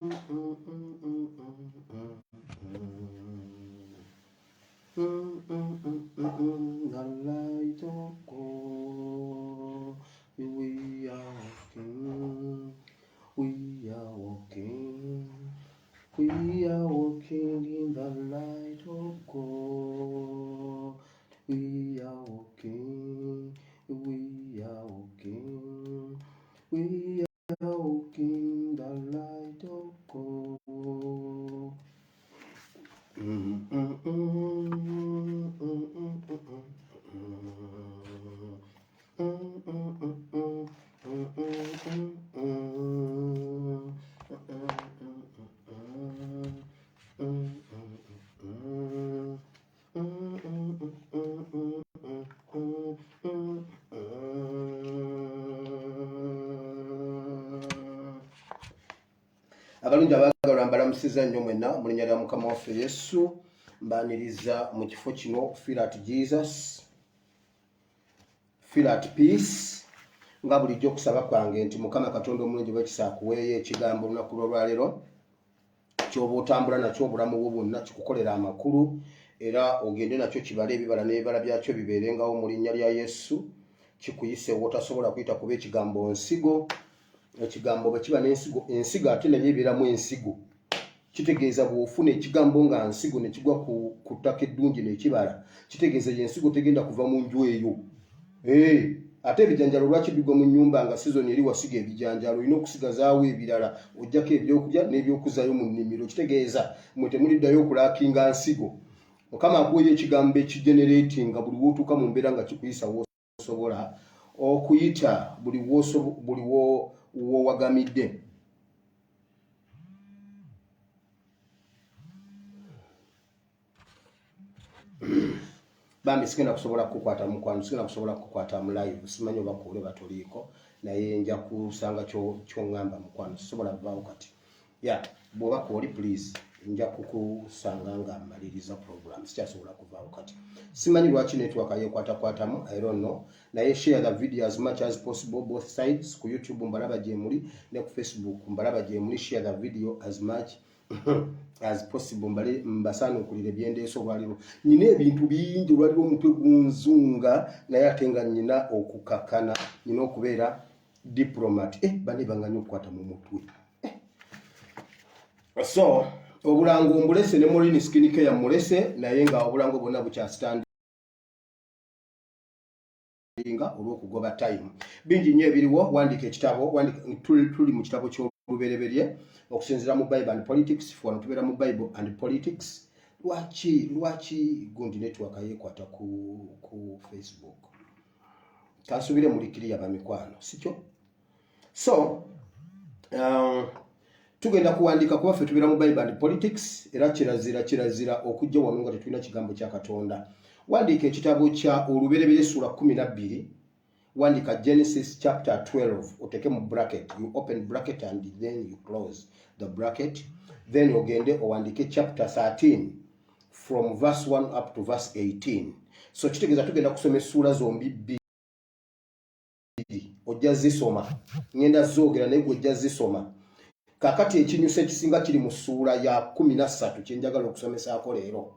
The light of God, we are walking, we are walking, we are walking in the light of God. We are walking, we are walking, we are walking the light of God. Abalungi abaagala mbalamusiza nnyo mwenna mu linnya lya Mukama waffe Yesu, mbaniriza mu kifo kino feel at Jesus, feel at peace. Nga bulijjo okusaba kwange nti Mukama Katonda omulungi bw'ekisa akuweeyo ekigambo olunaku lw'olwaleero ky'oba otambula nakyo obulamu bwo bwonna kikukolera amakulu, era ogende nakyo kibala ebibala n'ebibala byakyo bibeerengawo mu linnya lya Yesu. Kikuyise wotasobola kuyita kuba ekigambo nsigo. Ekigambo bwe kiba n'ensigo, ensigo ate nayo ebeeramu ensigo. Kitegeeza bw'ofuna ekigambo nga nsigo ne kigwa ku ttaka eddungi n'ekibala, kitegeeza ensigo tegenda kuva mu nju eyo. Ate ebijanjalo lwaki bigwa mu nnyumba nga sizoni eri wasiga ebijanjalo, olina okusigazaawo ebirala ojjako ebyokulya n'ebyokuzaayo mu nnimiro. Kitegeeza mwe temuliddayo okulaakinga nsigo. Mukama akuweeyo ekigambo ekigeneratinga buli w'otuuka mu mbeera nga kikuyisa w'osobola okuyita, buli w'owagamidde. Bambi sigenda kusobola kukwata mukwano, sigenda kusobola kukwata mu live, simanyi oba kuule batoliiko, naye nja kusanga ky'oŋŋamba mukwano, sisobola kuvaawo kati. Bw'oba kuoli please nja kukusanga nga mmaliriza program, sikyasobola kuvaawo kati. Simanyi lwaki network yeekwatakwatamu, I don't know, naye share the video as much as possible both sides. Ku YouTube mbalaba gye muli ne ku Facebook mbalaba gye muli, share the video as much as possible. Mbasaanukulire byendeesa olwaliro. Nina ebintu bingi olwaliro omutwe gunzunga, naye ate nga nina okukakana, nina okubeera diplomat. Bane banganya okukwata mu mutwe. So obulango mbulese ne Morini skin care mulese, naye nga obulango bwonna bukyastandinga olw'okugoba time. Bingi nnyo ebiriwo, wandika ekitabo, tuli mu kitabo ky'olubereberye okusinziira mu Bible and Politics, fwana tubeera mu Bible and Politics. Lwaki gundi network yeekwata ku Facebook? Kansubire muli kiriya bamikwano, sikyo? So tugenda kuwandika kuba ffe tubeera mu Bible and Politics, era kirazira okujja wano nga tetulina kigambo kya Katonda. Wandika ekitabo kya olubereberye sura 12, wandika Genesis chapter 12, oteke mu bracket, you open bracket and then you close the bracket, then ogende owandike chapter 13 from verse 1 up to verse 18. So kitegeeza tugenda kusoma essula zombi bbiri, ojja zisoma, ngenda zoogera naye ojja zisoma. Kakati ekinyusa ekisinga kiri mu ssuula ya 13 kyenjagala okusomesaako leero,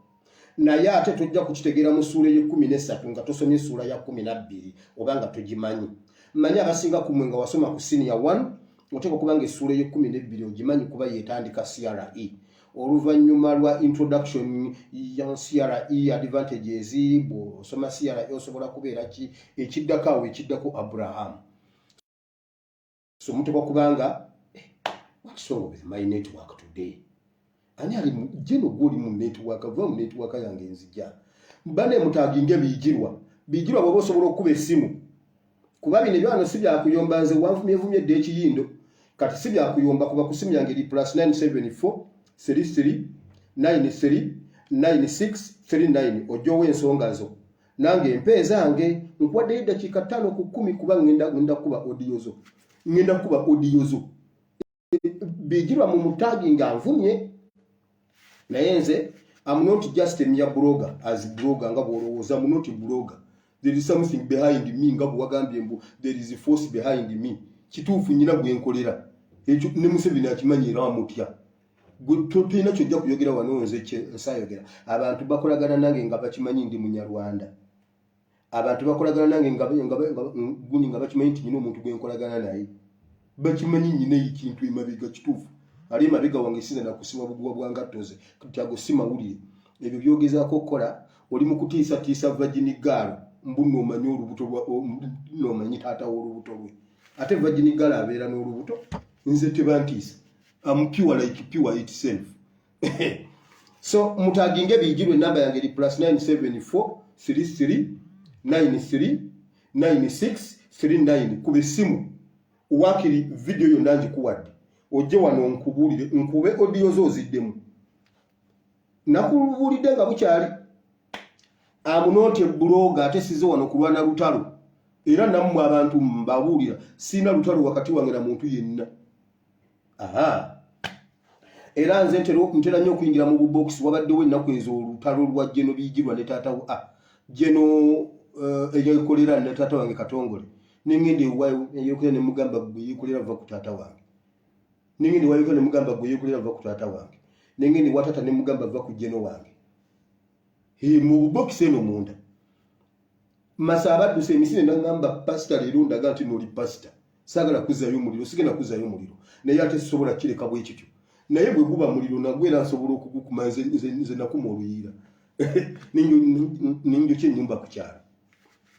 naye ate tujja kukitegeera mu ssuula ye13 nga tosomye essuula ya 12 oba nga togimanyi. Mmanyi abasinga ku mmwe nga wasoma ku senior 1 oteeka okuba nga essuula ye12 ogimanyi kuba yeetandika CRE. Oluvannyuma lwa introduction ya CRE advantages, bw'osoma CRE osobola kubeera ki ekiddako awo ekiddako Abraham. So muteekwa kubanga what's wrong with my network today? Ani ali jeno gwoli mu network, ava mu network yange nzija. Mbane mutaginge bijirwa bw'oba osobola okuba essimu. Kuba bino byano si byakuyomba, nze wanvumye dde ekiyindo, kati si byakuyomba kuba ku simu yange eri +974 33 93 96 39. Ojjowo ensonga zo. Nange empeeza yange nkwadde eddakiika 5 ku 10 kuba ngenda kuba audio zo. Bijirwa mu mutagi nga nvumye, naye nze I'm not just a mere blogger. As blogger nga bwolowooza, I'm not a blogger. There is something behind me nga bwagambye mbu there is a force behind me. Kituufu nyina gwenkolera. ekyo ne Museveni akimanyi era amutya tulina kyojja kuyogera wano nze nsayogera abantu bakolagana nange nga bakimanyi ndi munyarwanda abantu bakolagana nange nga bakimanyi nti nyina omuntu gwe nkolagana naye bakimanyi nyina ekintu emabega kituufu ali emabega wange sinza nakusima buguwa bwa ngattoze kati ago si mawulire ebyo byogezaako okukola oli mu kutiisatiisa vagini gaalo mbu noomanyi olubuto noomanyi taata w'olubuto lwe ate vagini gaalo abeera n'olubuto nze tebantiisa I'm pure like pure itself. So mutaginge bijirwe namba yange li +974 33 93 96 39 kube simu uwakiri video yonna ngikuwadde ojje wano nkubulire nkube audio zo ziddemu nakubulidde nga bukyali amunote blogger ate sizo wano kulwana lutalo era nammwe abantu mbabulira sina lutalo wakati wange na muntu yenna. Aha. Era nze ntera nnyo okuyingira mu box wabaddewo ennaku ezo olutalo lwa Jeno bijirwa ne taata Jeno eyakolera ne taata wange Katongole nengende wayo eyokolera ne mugamba gwe yekolera va ku taata wange nengende wayo ne mugamba gwe yekolera va ku taata wange nengende watata ne mugamba va ku Jeno wange mu box eno munda masabaddu se misine nangamba pastor lero ndaga nti noli pastor sagala kuzayo omuliro sigenda kuzayo omuliro naye ate sisobola kireka bwe kityo naye bwe guba muliro nagwera nsobola okugukuma nze nakuma oluyira ninjo kyenyumba kukyala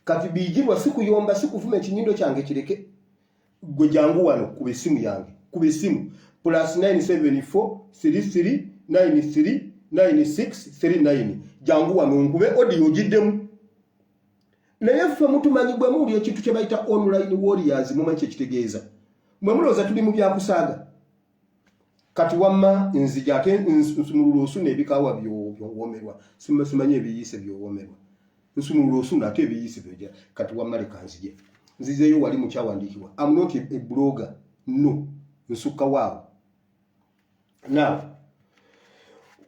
kati bijirwa sikuyomba sikuvuma ekinyindo kyange kireke gwe jangu wano kube simu yange kube simu +974 33 93 96 39 jangu wano nkube audio giddemu naye ffe mutumanyi bwe muli ekintu kye bayita online warriors mumanyi kitegeeza mwe muloza tuli mu byakusaaga kati wamma nzija ate nsumulula osuna ebikawa byowomerwa simanyi ebiyise byowomerwa nsumulula osuna ate ebiyise byoja kati wamma leka nzije nzizeyo wali mukyawandiikibwa I'm not a blogger no nsukka waawo now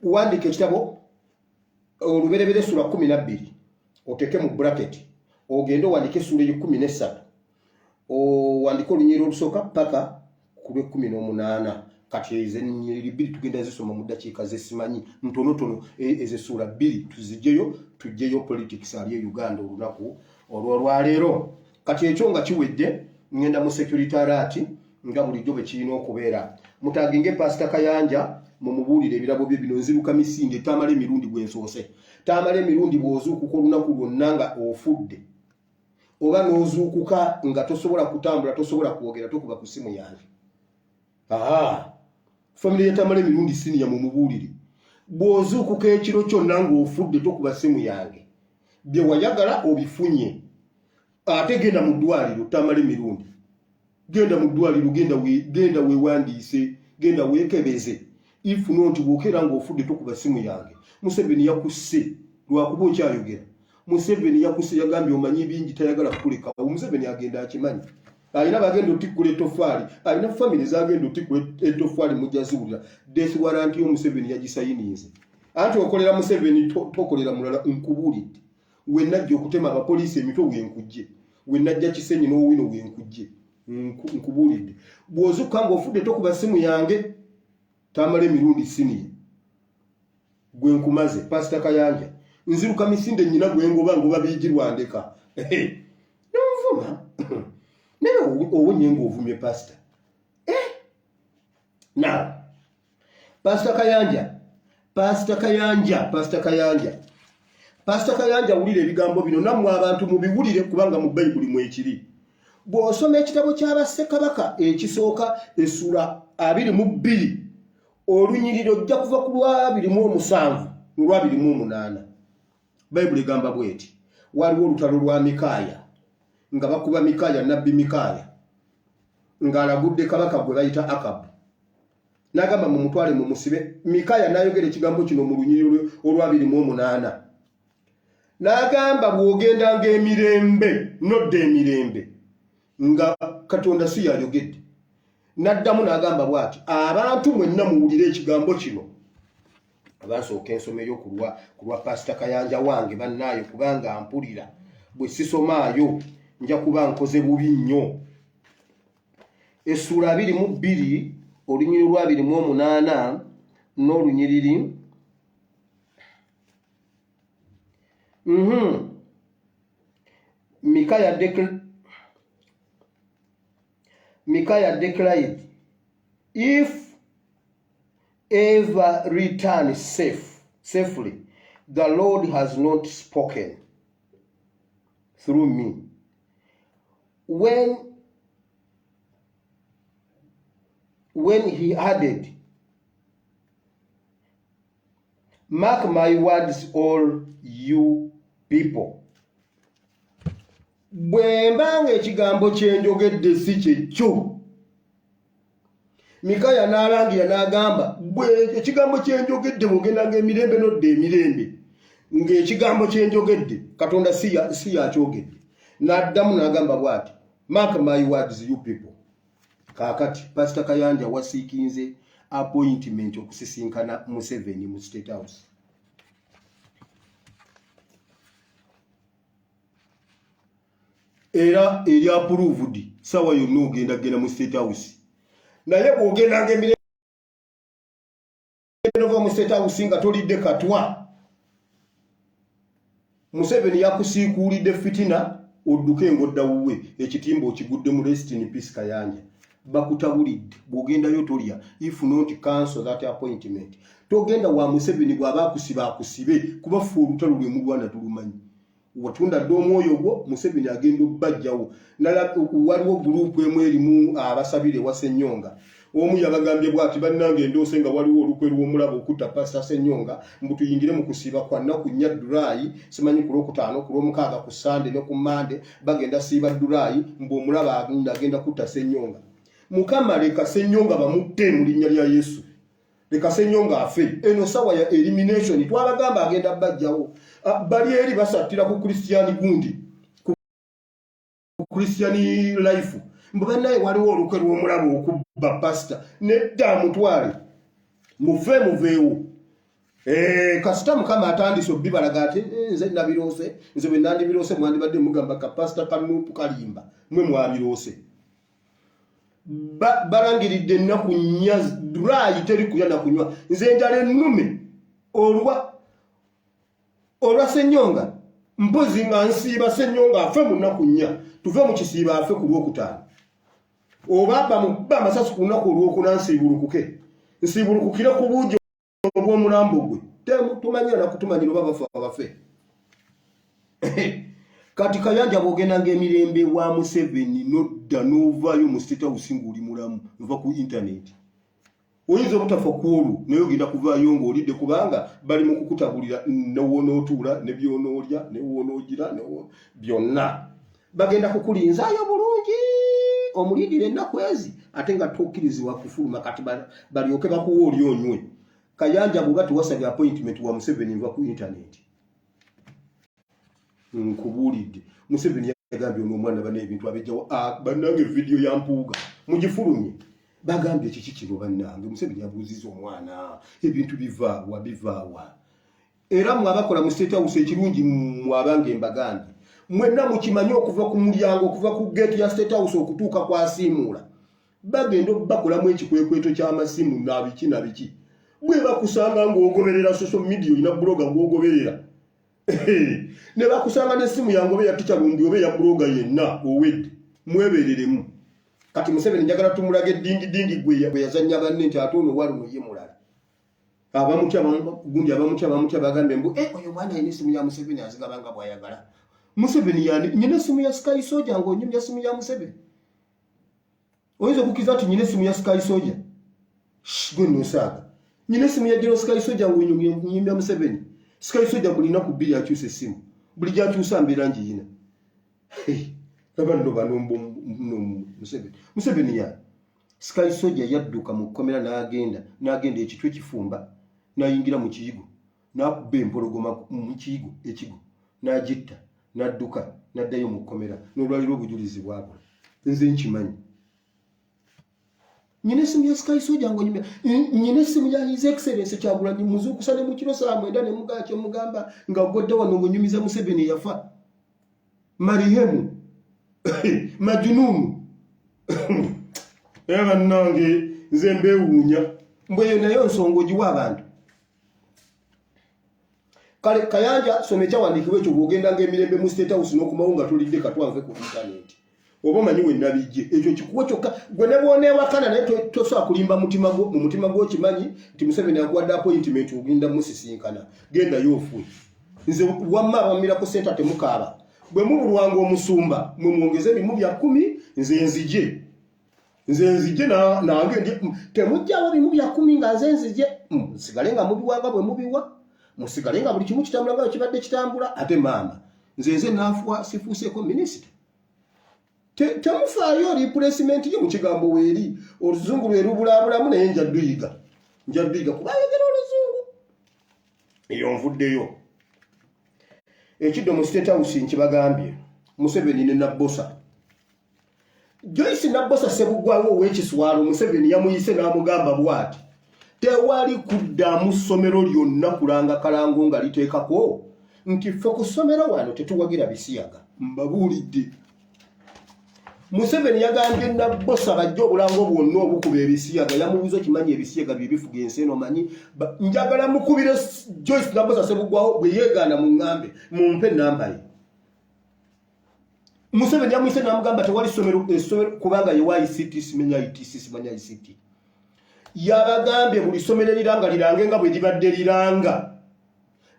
wandika ekitabo oluberebere sura 12 oteke mu bracket ogende wandike sura 13 wandike olunyiriro olusooka paka ku 18 kati ezenyiriri 2 tugenda zisoma mu dakiika zesimanyi ntonotono ezesura 2 tujjeyo politics ali Uganda olunaku olwaleero kati ekyo nga kiwedde ngenda mu security alert nga bulijjo bwe kirina okubeera mutaginge Pastor Kayanja mumubuulire ebirabo bye bino nziruka misinde tamale emirundi gwensoose tamale emirundi bw'ozuukuka olunaku lwonna nga ofudde oba n'ozuukuka nga tosobola kutambula tosobola kwogera tokuba ku simu yange family yetamala emirundi siniya mumubuulire bw'ozuukuka ekiro kyonna ng'ofudde tokuba simu yange bye wayagala obifunye ate genda mu ddwaliro tamala emirundi genda mu ddwaliro genda weewandiise genda weekebeze ifuno nti bw'okeera ng'ofudde tokuba simu yange Museveni yakusse lwakuba okyayogera Museveni yakusse yagambye omanyi bingi tayagala kukuleka Museveni agenda akimanyi alina bagenda otikkula etoffaali alina family zagenda otikkula etoffaali mujaziwulira death warrant Museveni yagisayinize anti okolera Museveni tokolera mulala nkubuulidde we najja okutema abapoliisi emitwe wenkujje we najja Kisenyi n'owino wenkujje nkubuulidde bw'ozuuka ng'ofudde tokuba simu yange tamale emirundi siniya gwe nkumaze Pastor Kayanja nziruka misinde nyina ngoba bijirwa ndeka n'ovuma naye owonye ng'ovumye Pastor now Pastor Kayanja wulira ebigambo bino nammwe abantu mubiwulire kubanga mu Bayibuli mwekiri bw'osoma ekitabo ky'Abassekabaka ekisooka essula 22 olunyiriro ojja kuva ku lwa 27 n'olwa 28 Bayibuli gamba bweti waliwo olutalo lwa Mikaya nga bakuba Mikaya nabbi Mikaya ng'alagudde kabaka gwe bayita Akabu n'agamba mu mutwale mu musibe Mikaya n'ayogera ekigambo kino mu lunyiriro olwa 28 n'agamba bw'ogenda ng'emirembe nodde emirembe nga Katonda si yayogedde n'addamu n'agamba bw'ati abantu mwenna muwulire ekigambo kino abasooka ensomeyo ku lwa Pastor Kayanja wange bannaayo kubanga mpulira bwe sisomaayo nja kuba nkoze bubi nnyo essula 22 olunyiriri lwa 28 n'olunyiriri Micaiah declared, if ever return safely, the Lord has not spoken through me. When he added, mark my words, all you people. Bwembanga ekigambo kyenjogedde si kyekyo. Mikaya n'alangira n'agamba ekigambo kyenjogedde bw'ogendanga emirembe nodda emirembe ng'ekigambo kyenjogedde Katonda si yakyogedde. N'addamu n'agamba bw'ati, mark my words, you people. Kaakati Pastor Kayanja wasiikinze appointment okusisinkana Museveni mu State House. Era eri approved sawa yonna ogenda mu State House. Naye bw'ogendanga emirembe mu State House nga tolidde katwa, Museveni yakusiikuulidde fitina odduke ng'odda wuwe ekitimba okigudde mu rest in peace Kayanja. Bakutabulidde bw'ogendayo tolya, if not cancel that appointment. Togenda wa Museveni bw'aba akusibe kuba ffe olutalo lwe mulwana tulumanyi. Watunda ddo omwoyo gwo Museveni agenda obbajjawo. Waliwo group emu erimu abasabire wa Ssenyonga. Omu yabagambye bw'ati bannange endoose nga waliwo olukwe lw'omulabo okutta Pastor Ssenyonga mbu tuyingire mu kusiiba kwa nnaku 4 Julayi, simanyi ku Lwokutaano, ku Lwomukaaga, ku Sande ne ku Mande bagenda siiba Julayi mbu omulabo agenda kutta Ssenyonga. Mukama leka Ssenyonga bamutte mu linnya lya Yesu. Leka Ssenyonga afe. Eno sawa ya elimination twabagamba agenda bajjawo. Bali eri basattira ku Christian gundi. Ku Christian life. Mbanaye waliwo olukwe lw'omulabo okubba pastor. Nedda mutwale. Muveewo. Kasita Mukama atandise obbibalaga ati nze nabiroose. Nze bwe nandibiroose mwandibadde mugamba ka pastor Kanupu Kalimba. Mwe mwabiroose. Barangiridde ennaku 4 Julayi teri kulya na kunywa. Nze njala ennume olwa Ssenyonga mpozi nga nsiiba Ssenyonga afe mu nnaku 4 tuve mu kisiiba afe ku Lwokutaano. Oba bamubba amasasi ku nnaku olwokuna nsiibulukukire ku buujo obw'omulambo gwe. Tumanyira na kutumanyira oba bafa abafe. Kati Kayanja bw'ogendanga emirembe wa Museveni nodda n'ovaayo mu State House ng'oli mulamu nva ku internet. Oyinza obutafa kwolwo naye ogenda kuvaayo ng'olidde kubanga bali mu kukutabulira n'owonootuula ne by'onoolya ne wonoogira byonna. Bagenda kukulinzaayo bulungi omulindire ennaku ezi ate nga tokkirizibwa kufuluma kati balyoke bakuwa oli onywe. Kayanja bw'oba tewasabye appointment wa Museveni nva ku internet. Nkubuulidde Museveni yagambye omwana bane ebintu abejjawo bannange video ya mpuuga mugifulumye bagambye kiki kino bannange. Museveni yabuuzizza omwana ebintu bivaawa. Era mwabakola mu State House ekirungi mwabange mbagambye mwenna mukimanyi okuva ku mulyango okuva ku gate ya State House okutuuka kwa Simuula bagenda bakolamu ekikwekweto ky'amasimu nabiki bwe bakusanga ng'ogoberera social media olina bloga ng'ogoberera ne bakusanga n'essimu yange obe ya teacher lumbi obe ya bloga yenna owedde mwebereremu. Kati Museveni njagala tumulage dingi gwe yazannya banne nti ate ono wali muye mulala. Abamutya bagambe mbu oyo mwana yina essimu ya Museveni azigabanga bw'ayagala. Museveni yani nyina essimu ya Sky Soldier ng'onyumya essimu ya Museveni. Oyinza okukiza ati nyina essimu ya Sky Soldier. Gwe nosaaga. Nyina essimu ya General Sky Soldier ng'onyumya Museveni. Sky Soldier buli nnaku 2 akyusa essimu. Buli gy'akyusa mbeera ngiyina. Bano Museveni ya Sky Soldier yadduka mu kkomera n'agenda ekitwe kifumba n'ayingira mu kiyigo n'akubba empologoma mu ekigo n'agitta n'adduka n'addayo mu kkomera n'olwaliro obujulizi bwabula. Nze nkimanyi. Nyina essimu ya Sky Soldier ng'onyumya nyina essimu ya His Excellency Kyagulanyi Muzuukusa ne mu kiro saa 9 ne mugakye mugamba nga godde wano ng'onyumiza Museveni yafa. Marihemu Majununu Eba nange nze mbewuunya mbweyo nayo nsonga giwa abantu. Kale Kayanja some kyawandiikibwa ekyo bw'ogenda ng'emirembe mu State House n'okumawo nga tulidde katwanve ku internet. Oba omanyi we nabijje ekyo kikuwa kyokka gwe ne bw'oneewakana naye tosobola kulimba mu mutima gwo kimanyi nti Museveni akuwadde appointment ogenda musisinkana. Genda yofwe. Nze wamma abamirako senta temukaaba. Bwe mubulwanga omusumba mwe mwongeze ebimu bya 10 nze nzije nange temujjawo bimu bya 10 nga nze nzije musigale nga mubiwanga bwe mubiwa musigale nga buli kimu kitambula nga kibadde kitambula ate maama nze naafuwa sifuuseeko minisita temufaayo replacement ye mu kigambo weeri oluzungu lwe lubulaabulamu naye njadduyiga kuba ayogera oluzungu eyo nvuddeyo. Ekiddo mu State House nkibagambye Museveni ne Nabosa. Joyce Nabosa Sebugwawo ow'ekiswalo Museveni yamuyise n'amugamba bw'ati tewali kuddamu ssomero lyonna kulanga kalango nga liteekako nti ffe ku ssomero wano tetuwagira bisiyaga. Mbabuulidde Museveni yagambye Nabosa bajja obulango bwonna obukuba ebisiyaga yamubuuza kimanyi ebisiyaga bye bifuga ensi eno manyi njagala mukubire Joyce Nabosa Sebugwawo bwe yeegaana mu ŋŋambe mumpe ennamba ye. Museveni yamuyise n'amugamba tewali ssomero kubanga yewa ICT simenya ICT. Yabagambye buli ssomero eriranga lirange nga bwe libadde liranga.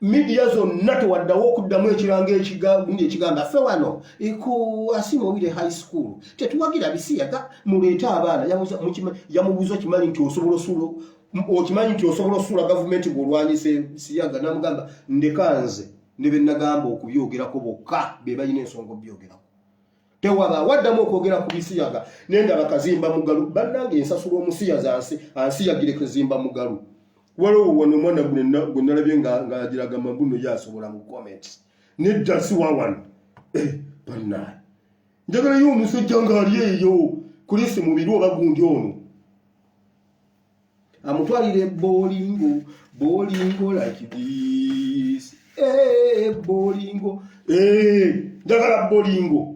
Media zonna tewaddawo okuddamu ekigamba ffe wano ku Asimowire High School tetuwagira bisiyaga muleete abaana yamubuuza okimanyi nti osobola osuula gavumenti bw'olwanyise siyaga n'amugamba ndeka nze ne be nnagamba okubyogerako bokka be balina ensonga obyogerako. Tewaba waddamu okwogera ku bisiyaga nendaba kazimba mugalu bannange ensasula omusiyaza ansiyagire kazimba mugalu. Waliwo wano omwana gwe nalabye ng'agiraga mabuno yasobola mu comments nedda si wawano bannaye njagalayo omusajja ng'ali eyo kulisi mubiri oba gundi ono amutwalire bolingo like this bolingo njagala bolingo.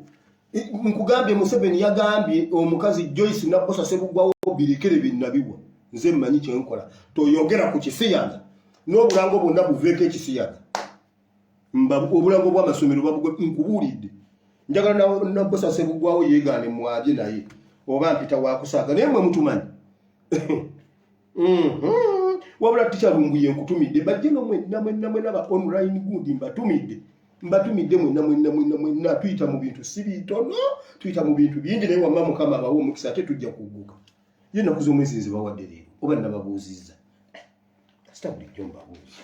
Nkugambye Museveni yagambye omukazi Joyce Nabosa Sebugwawo birikere binnabiwa nze mmanyi kyenkola toyogera ku kisiyaga n'obulango bwonna buveeko ekisiyaga obulango bw'amasomero babugwe nkubuulidde njagala Nabosa Sebugwawo yeegaane mwabye naye oba mpita wakusaaga naye mwe mutumanyi wabula tikyalunguye nkutumidde bajje namwe naba online gundi mbatumidde mwenna tuyita mu bintu si bitono tuyita mu bintu bingi naye wamma Mukama abawo omukisa ate tujja kuguka ye ennaku z'omwezi nze bawadde leero oba nababuuzizza kasita bulijjo mbabuuza.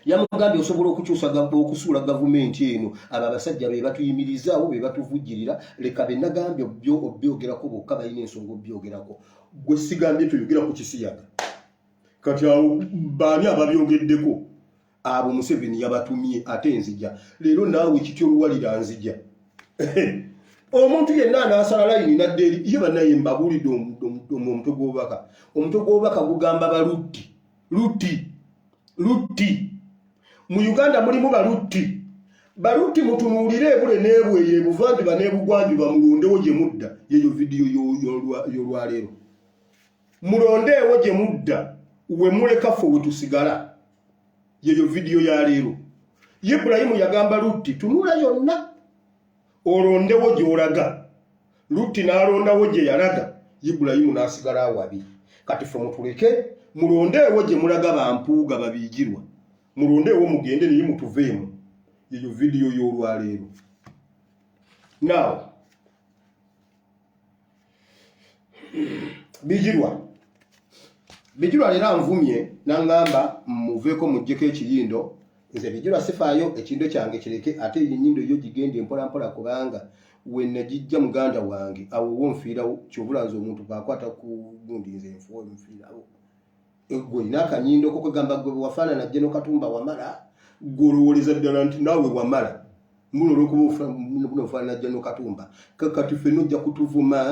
Yamugambye osobola okusuula gavumenti eno abo abasajja be batuyimirizaawo be batuvujjirira leka be nagambye obyogerako bokka balina ensonga obyogerako gwe sigambye toyogera ku kisiyaga kati awo baani ababyogeddeko abo Museveni yabatumye ate nzija leero naawe kityo oluwalira nzija omuntu yenna anaasala layini nadde eri ye bannaye mbabuulidde omutwe gw'obubaka gugamba Lutti mu Uganda mulimu balutti mutunuulire ebule n'ebweyo ebuvanjuba n'ebugwanjuba mulondewo gye mudda yeyo vidiyo y'olwaleero mulondeewo gye mudda we muleka ffe we tusigala yeyo vidiyo ya leero. Ibulayimu yagamba Lutti tunula yonna olondewo gy'olaga Lutti n'alondawo gye yalaga Ibulayimu n'asigala awabi kati ffe mutuleke mulondeewo gye mulaga bampuuga babiigirwa mulondeewo mugende naye mutuveemu yeyo vidiyo y'olwaleero. Now Bijirwa leero anvumye n'angamba muveeko muggyeko ekiyindo nze Bijirwa sifaayo ekiyindo kyange kireke ate enyindo yo gigende mpola kubanga we nagijja muganda wange awo wonfiirawo kyobulanze omuntu baakwata ku gundi nze nfuwa nfiirawo gwe n'akanyindo ko kwegamba gwe wafaanana Jeno Katumba wamala gw'olowoleza ddala nti naawe wamala muno olw'okuba ofaanana Jeno Katumba kakati ffenna ojja kutuvuma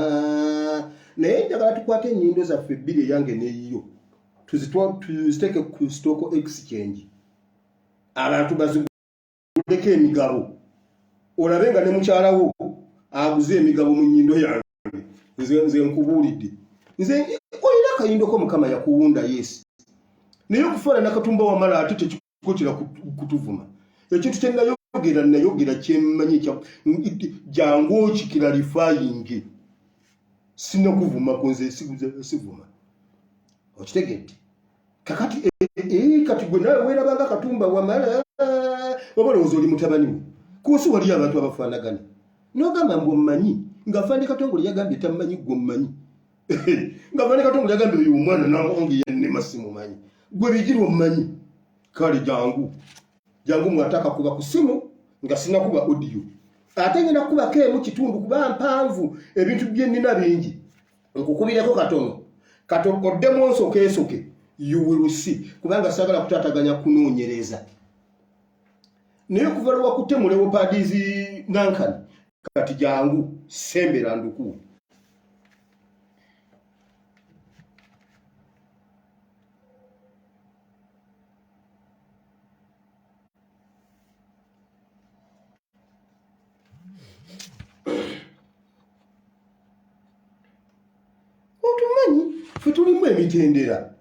naye njagala tukwate ennyindo zaffe ebbiri eyange n'eyiyo tuziteeke ku stock exchange abantu baziguleko emigabo olabenga ne mukyalawo aguze emigabo mu nnyindo yange nze nkubuulidde nze olina akayindoko mukama yakuwunda yesi naye okufaanana katumba wamala ate tekikutira kutuvuma ekintu nayogera kyemmanyi jangu okikira lifayingi sinakuvumako nze sivuma okitegedde kakati kati gwe nawe weerabanga katumba wamala obalowooza oli mutabani we kusi wali abantu abafaanagana nogamba mbu omumanyi ng'afaani katongole yagambye tammanyi gwe omumanyi ng'afaani katongole yagambye oyo omwana nawange yannema simumanyi gwe Bijirwa omumanyi kale jangu mwataka kuba ku simu nga sinakuba audio ate ngenda kubako emu kitundu kuba mpanvu ebintu bye nnina bingi nkukubireko katono oddemu nsooke you will see kubanga sagala kutaataganya kunoonyereza naye okuva lwe wakutte mu leopards nankani kati jangu sembera nduku otumanyi fe tulimu emitendera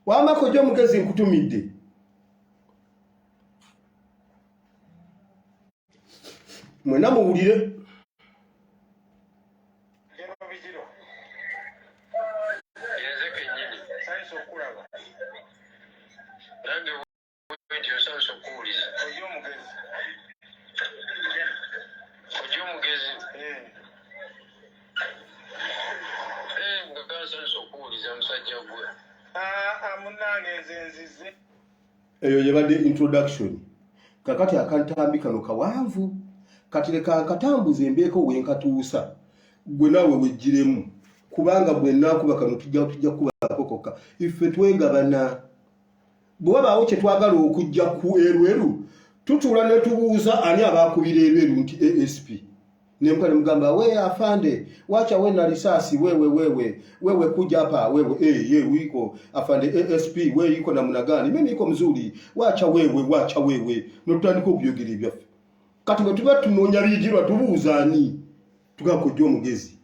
wamako gyo mugezi nkutumidde mwena muwulire eyo yebadde introduction kakati akantambi kano kawanvu kati leka nkatambuze embeeko wenkatuusa gwe naawe wejjiremu kubanga bwe naakuba kano tujja kubako kokka iffe twegabana bwe wabaawo kye twagala okujja ku erweru tutuula ne tubuuza ani abaakubira erweru nti ASP nemukale mugamba we afande wacha wena risasi wewe kuja hapa wewe ye wiko afande ASP we iko namna gani mimi iko mzuri wacha wewe notandika okuyogera ebyaffe kati bwe tuba tunoonya Bijirwa tubuuzani tugakojja omugezi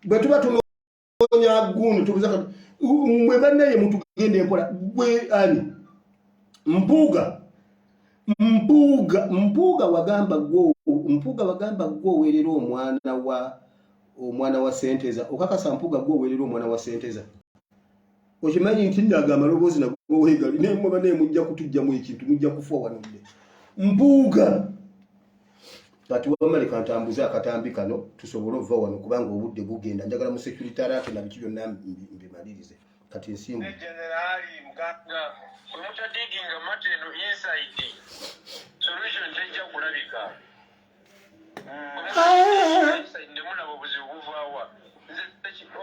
bwe tuba tunoonya guno tubuuza kati mwe bannaye mutugende empola gwe ani mpuuga wagamba gwo werera omwana wa Senteza okakasa mpuuga gwo werera omwana wa Senteza okimanyi nti ndaga amaloboozi nago weegali naye muba naye mujja kutujjamu ekintu mujja kufa wanudde mpuuga kati wamaleka ntambuze akatambi kano tusobole ova wano kubanga obudde bugenda njagala mu security alert na biki byonna mbimalirize kati ensimbu generali muganga bwe mutadiginga mateno inside solution tejja kulabika nemulaba obuzibu buvaawa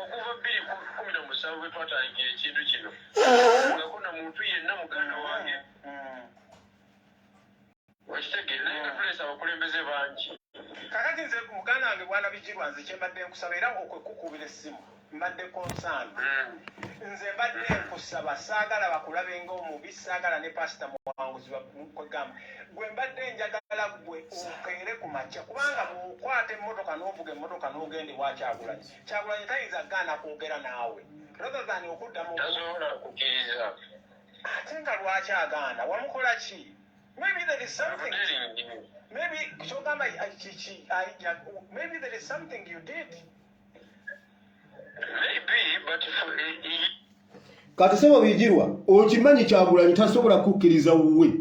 okuva 2017 bwe twatandikira ekintu kino ngako na muntu yenna muganda wange wakitegeera naye nga tulesa abakulembeze bangi kakati nze muganda wange bwana Bijirwa nze kyembadde nkusaba era okwekukubira essimu mbadde konsani nze mbadde nkusaba saagala bakulabe ng'omubi saagala ne pasita muwanguzi kwegamba gwe mbadde njagala gwe okeere ku makya kubanga bw'okwata emmotoka n'ovuga emmotoka n'ogende wa Kyagulanyi tayinza gaana kwogera naawe rather than okuddamu tasobola kukkiriza ate nga lwaki agaana wamukola ki maybe there is something maybe kyogamba maybe there is something you did. Kati sebo Bijirwa okimanyi Kyagulanyi tasobola kukkiriza wuwe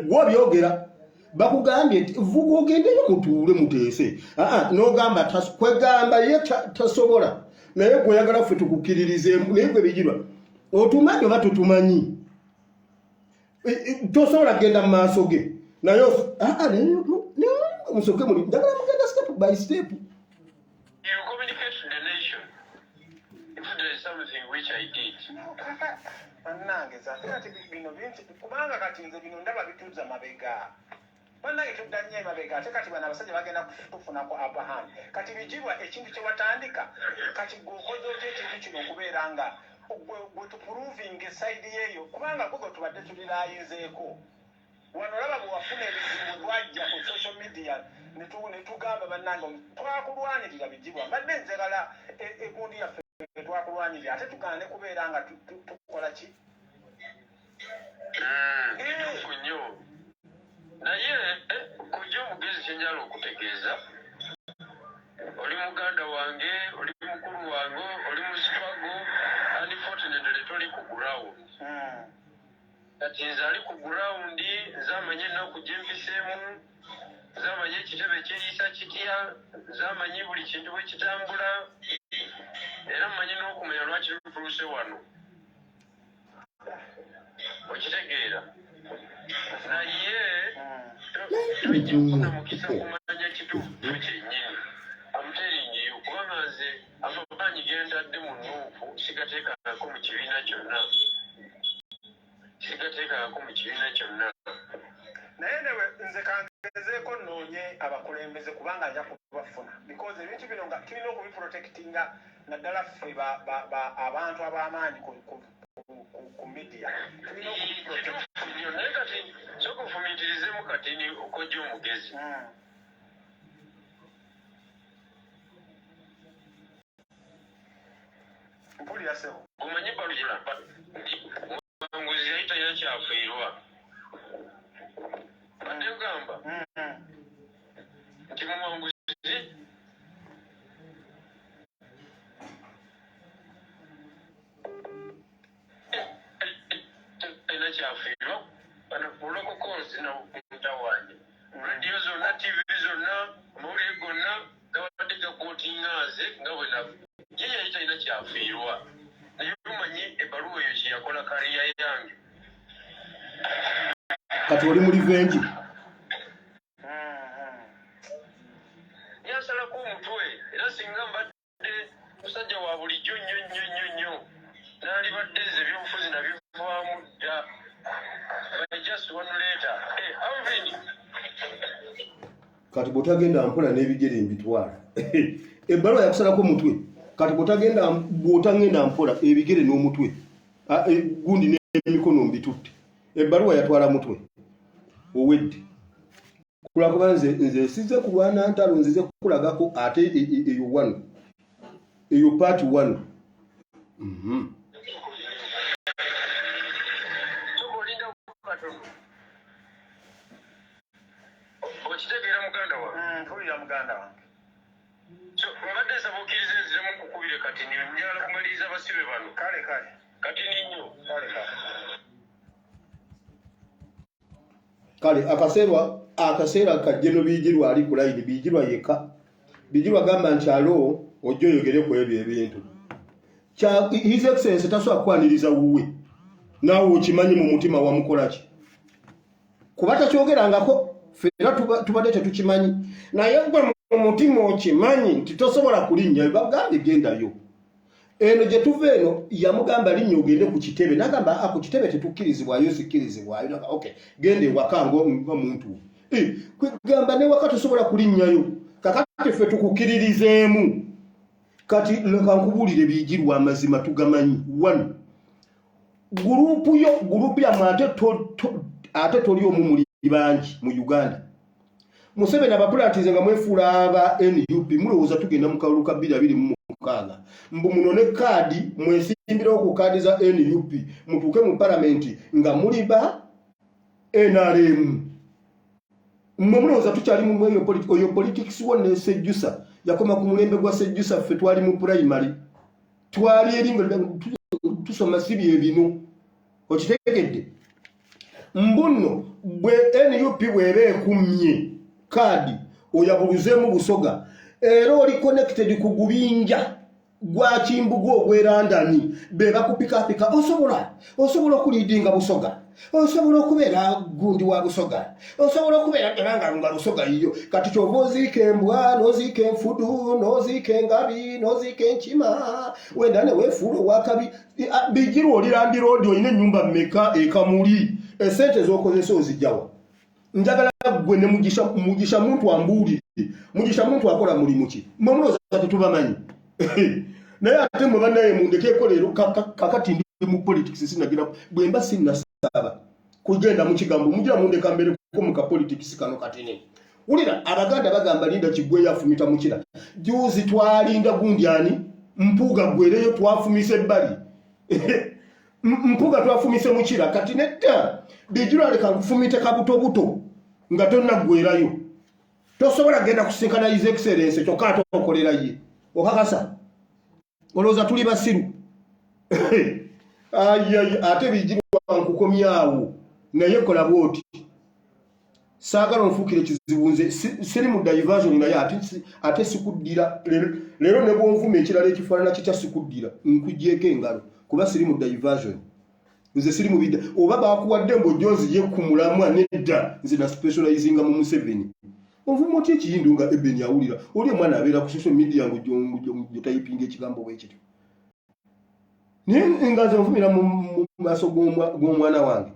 gwobyogera bakugambye nti vuga ogendeyo mutuule muteese n'ogamba kwegamba ye tasobola naye gweyagala ffe tukukkiririzeemu naye gwe Bijirwa otumanyi oba tutumanyi tosobola kugenda mu maaso ge naye musoke muli njagala mugenda step by step. Something which I did. Bannange zakati bino bintu kubanga kati nze bino ndaba bituza mabega. Bannange tuddanye mabega ate kati bana abasajja bagenda kufunako Abraham. Kati Bijirwa ekintu kye watandika kati gwokoze otya ekintu kino okubeera nga gwe tuproving side yeyo kubanga gwe tubadde tuliraayinzeeko. Wano olaba bwe wafuna ebizibu lwajja ku social media netugamba bannange twakulwanirira bijibwa mbadde njagala egundi yaffe twakulwanirira ate tugaane kubeera nga tukola ki nnyo naye kujja omugezi kyenjala okutegeeza oli muganda wange oli mukulu wange oli musitwago unfortunately toli ku ground kati nze ali ku gurawundi nzamanye ennaku gyempiseemu nzamanye ekitebe kyeriisa kitya nzamanye buli kintu bwe kitambula era mmanyi n'okumanya lwaki lutuluse wano okitegeera naye tojja kufuna mukisa kumanya kituufu kyennyini amuteringiyo kubanga nze amaanyi gentadde mu nuufu sigateekangako mu kibiina kyonna naye newe nze kangezeeko nnoonye abakulembeze kubanga nja kubafuna because ebintu bino nga tulina okubiprotectinga naddala ffe abantu ab'amaanyi ku media tulina okubiprotectinga naye kati sokufumiitirizemu katini okojja omugezi mpulira sebo omanyi balujira muwanguzi yayita yakyafiirwa badde gamba nti muwanguzi ena kyafiirwa banakulokokozi namutawanye radiyo zonna tv zonna amawulire gonna gabadde gakootingaze nga bwe ye yayita ina kyafiirwa naye omanyi ebbaluwa eyo kyeyakola kaliya yange kati oli muri vengi yansalako omutwe era singa mbadde musajja wa bulijjo nnyo naalibadde nze ebyobufuzi nabivaamu dda just one letter Alvin kati bw'otagenda mpola n'ebigere mbitwala ebbaluwa yakusalako omutwe kati bw'otagenda mpola ebigere n'omutwe gundi n'emikono mbitutte ebbaluwa yatwala mutwe owedde kulakuba nze size kulwana ntalo nzize kukulagako ate eyo wano eyo paati wano okitegeera muganda wange mpulira muganda wange mbadde nsaba okkiriza enziremu nkukubire kati njagala kumaliriza basibe bano kale kati ninnyo kale akaseera kajjeno Bijirwa ali ku layini Bijirwa yekka Bijirwa gamba nti alo ojja oyogere ku ebyo ebintu his excellence tasobola kwaniriza wuwe naawe okimanyi mu mutima wamukolaki kuba takyogerangako fera tubadde tetukimanyi naye gwe mu mutima okimanyi nti tosobola kulinnya bagambye gendayo eno gye tuva eno yamugamba linnya ogende ku kitebe nagamba ku kitebe tetukkirizibwayo sikkirizibwayo okay gende ewaka ng'omuntu kwegamba newaka tosobola kulinnyayo kakati ffe tukukkiririzeemu kati leka nkubuulire Bijirwa amazima tugamanyi one gurupu yammwe ate toli omu muli bangi mu Uganda Museveni abapulantize nga mwefuula aba NUP mulowooza tugenda mu kalulu ka 2026 mbu munone kaadi mwesimbirawo ku kaadi za NUP mutuuke mu palamenti nga muli ba NRM mmwe mulowooza tukyali mu oyo politics wonna esejjusa yakoma ku mulembe gwa sejjusa ffe twali mu primary twali eringa tusoma sibi ebino okitegedde mbuno bwe NUP bweba ekumye kaadi oyabuluzeemu busoga era oli connected ku gubinja gwa Kimbugu ogwerandani beba kupikapika osobola okuliidinga busoga osobola okubeera gundi wa busoga osobola okubeera eranga nga busoga iyo kati kyova oziika embwa n'oziika enfudu n'oziika engabi n'oziika enkima wenda ne weefuula owakabi Bijirwa olirandi roodi olina ennyumba mmeka ekamuli esente z'okozesa ozijjawa njagala gwe ne mugisha muntu ambuulire mugisha muntu akola mulimu ki mmwe mulowooza tetubamanyi naye ate mwe bannaye mundekeeko leero kakati ndi mu politics sinagira bwemba sinnasaba kugenda mu kigambo mugira mundeka mbereko mu ka politics kano katene ulira abaganda bagamba linda kigwe yafumita mukira juzi twalinda gundyani mpuga gwereyo twafumise ebbali mpuga twafumise mukira kati nedda bijula leka kufumite kabuto buto nga tonna gwerayo tosobola genda kusinkana his excellence kyokka tokolera ye okakasa olowooza tuli basiru ate bijirwa nkukomyawo naye kola bwoti saagala onfuukire kizibu nze siri mu diversion naye ate sikuddira leero ne bwonvuma ekirala ekifaanana kitya sikuddira nkuggyeko engalo kuba siri mu diversion nze siri mu bidda oba bakuwadde mbojoozi ye ku mulamwa nedda nze na specializinga mu Museveni onvuma otya ekiyindu nga Ebeni awulira oli omwana abeera ku social media ng'otayipinga ekigambo bwekityo naye nga nze onvumira mu maaso g'omwana wange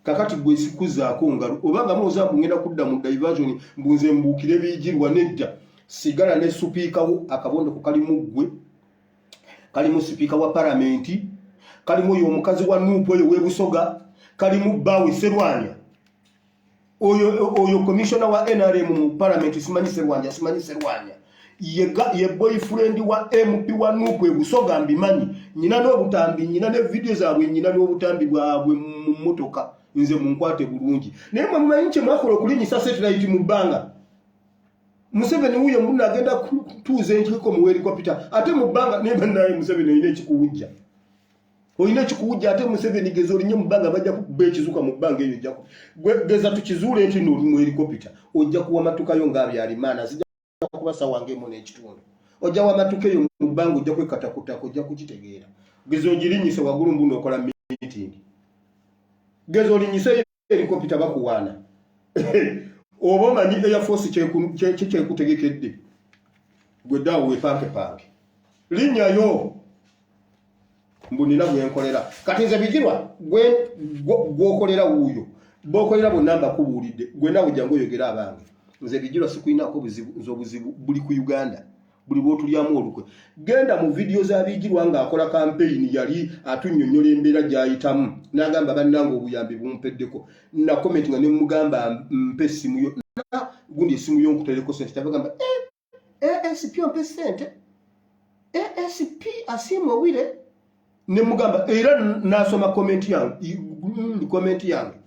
kakati gwe sikuzaako ngalo obanga muoza ngenda kudda mu diversion mbunze mbuukire bijirwa nedda sigala ne supiikawo akabondo kalimu gwe kalimu sipiika wa paramenti kalimu oyo omukazi wa Nuupu oyo w'Ebusoga kalimu Bawe Serwanya oyo commissioner wa NRM mu parliament simanyi Serwanya ye boyfriend wa MP wa Nuupu Ebusoga mbimanyi nyina n'obutambi nyina ne video zaabwe nyina n'obutambi bwabwe mu motoka nze munkwate bulungi naye mwamanyi kye mwakola okulinyisa satellite mu bbanga Museveni huyo munna agenda kutuuza enkiiko mu helicopter ate mu bbanga nemba naye Museveni oyina ekikuwujja ate Museveni geza olinye mu bbanga bajja kukuba ekizuka mu bbanga eyo ojjako geza tukizuule nti n'oli mu helicopter ojja kuwa matukayo ng'abyalimaana zijja kuba sawangemu n'ekitundu ojja wa matukayo mu bbanga ojja kwekatakutako ojja kukitegeera geza ogirinyise waggulu mbuno okola meeting geza olinyise helicopter bakuwaana oba omanyi Air Force kyekutegekedde gwe ddawo wepankepanke linnyayo mbunina gwenkolera kati nze bijirwa gwokolera wuuyo bokolera bonna mbakubuulidde gwe nawe ojjangu oyogera abange nze bijirwa sikulinako obuzibu buli ku Uganda buli bwotulyamu olukwe genda mu video za bijirwa ng'akola campaign yali atunnyonnyola embeera gy'ayitamu n'agamba bannange obuyambi bumpeddeko na comment nga ne mugamba mpe essimu yo gundi essimu yo nkutereko sente tabagamba ASP ompe sente ASP asimu owire ne mugamba era nasoma comment yange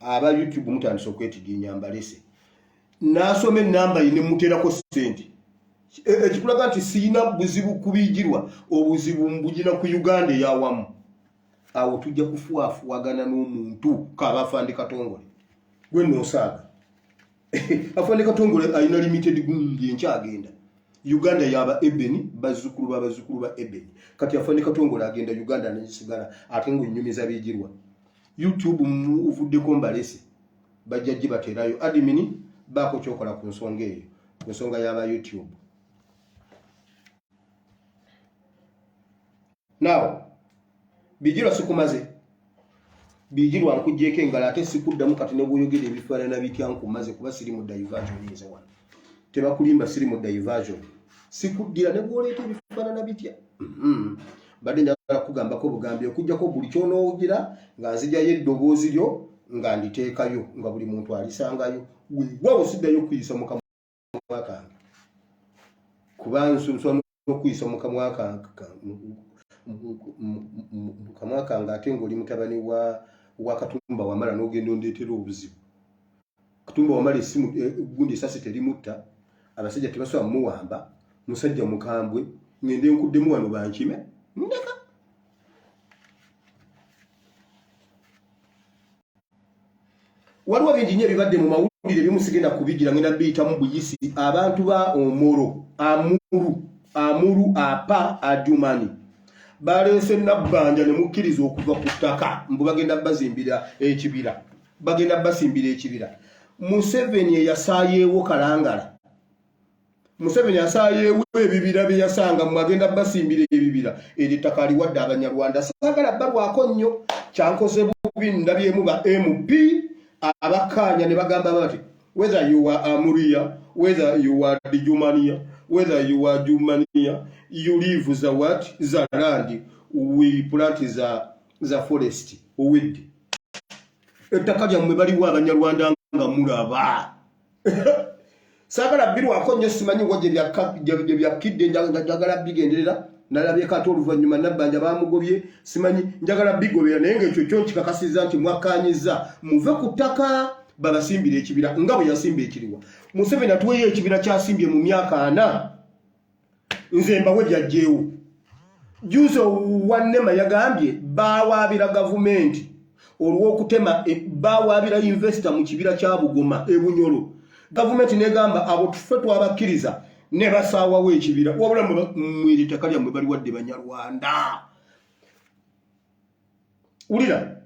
aba YouTube mutandise okwetiginya mbalese nasoma enamba yine muterako sente ekikulaga nti siyina buzibu kubijirwa obuzibu mbugina ku Uganda yawamu awo tujja kufuafuagana n'omuntu kabafandi katongole gwe nosaaga afandi katongole ayina limited gundi enkyagenda Uganda yaba Ebeni bazukulu ba Ebeni kati afandi katongole agenda Uganda n'ekisigala ate ng'onyumiza bijirwa YouTube uvuddeko mbalese bajja gibaterayo admin bako kyokola ku nsonga eyo ku nsonga y'aba YouTube. Now bijirwa sikumaze bijirwa nkujjeko engala ate sikuddamu kati ne bwoyogera ebifaanana bitya nkumaze kuba siri mu diversion nze wano tebakulimba siri mu diversion sikuddira ne bwoleeta ebifaanana bitya badde njagala kugambako bugambi okujjako buli kyonoogira nga nzijjayo eddoboozi lyo nga nditeekayo nga buli muntu alisangayo weewaawo siddayo okuyisa mu kamwa kange kuba nsuswa n'okuyisa mu kamwa kange ate ng'oli mutabani wa Katumba Wamala n'ogenda ondeetera obuzibu. Katumba Wamala essimu gundi esasi terimutta abasajja tebasobola muwamba musajja mukambwe ngende nkuddemu wano bankime ndeka waliwo bingi nnyo ebibadde mu mawulire bimusigenda kubigira ngenda biyitamu buyisi abantu ba omoro amuru apa adumani baleese nabbanja ne mukkiriza okuva ku ttaka mbu bagenda basimbira ekibira Museveni eyasaayeewo kalangala Museveni yasaayeewo ebibira bye yasanga mwagenda basimbira ebibira eri ttaka aliwadde Abanyarwanda saagala balwako nnyo kyankoze bubi ndabyemu ba MP abakanya ne bagamba bati whether you are Amuria whether you are Jumania whether you are Jumania you live the what the land we plant the forest with ettaka lyammwe baliwo abanyarwanda nga mulaba saagala birwako nnyo simanyi ngo gye byakkidde njagala bigenderera nalabye kati oluvannyuma Nabbanja bamugobye simanyi njagala bigobera naye ng'ekyo kyo nkikakasizza nti mwakkaanyiza muve ku ttaka babasimbira ekibira nga bwe yasimba ekiriwa Museveni atuweyo ekibira kyasimbye mu myaka 4 nze mbawe byajjeewo juzi Wannema yagambye bawaabira gavumenti olw'okutema bawaabira investor mu kibira kya Bugoma Bunyoro gavumenti negamba abo tufe twabakkiriza ne basaawawo ekibira wabula mwiri ttaka lyammwe bali wadde Banyarwanda ulira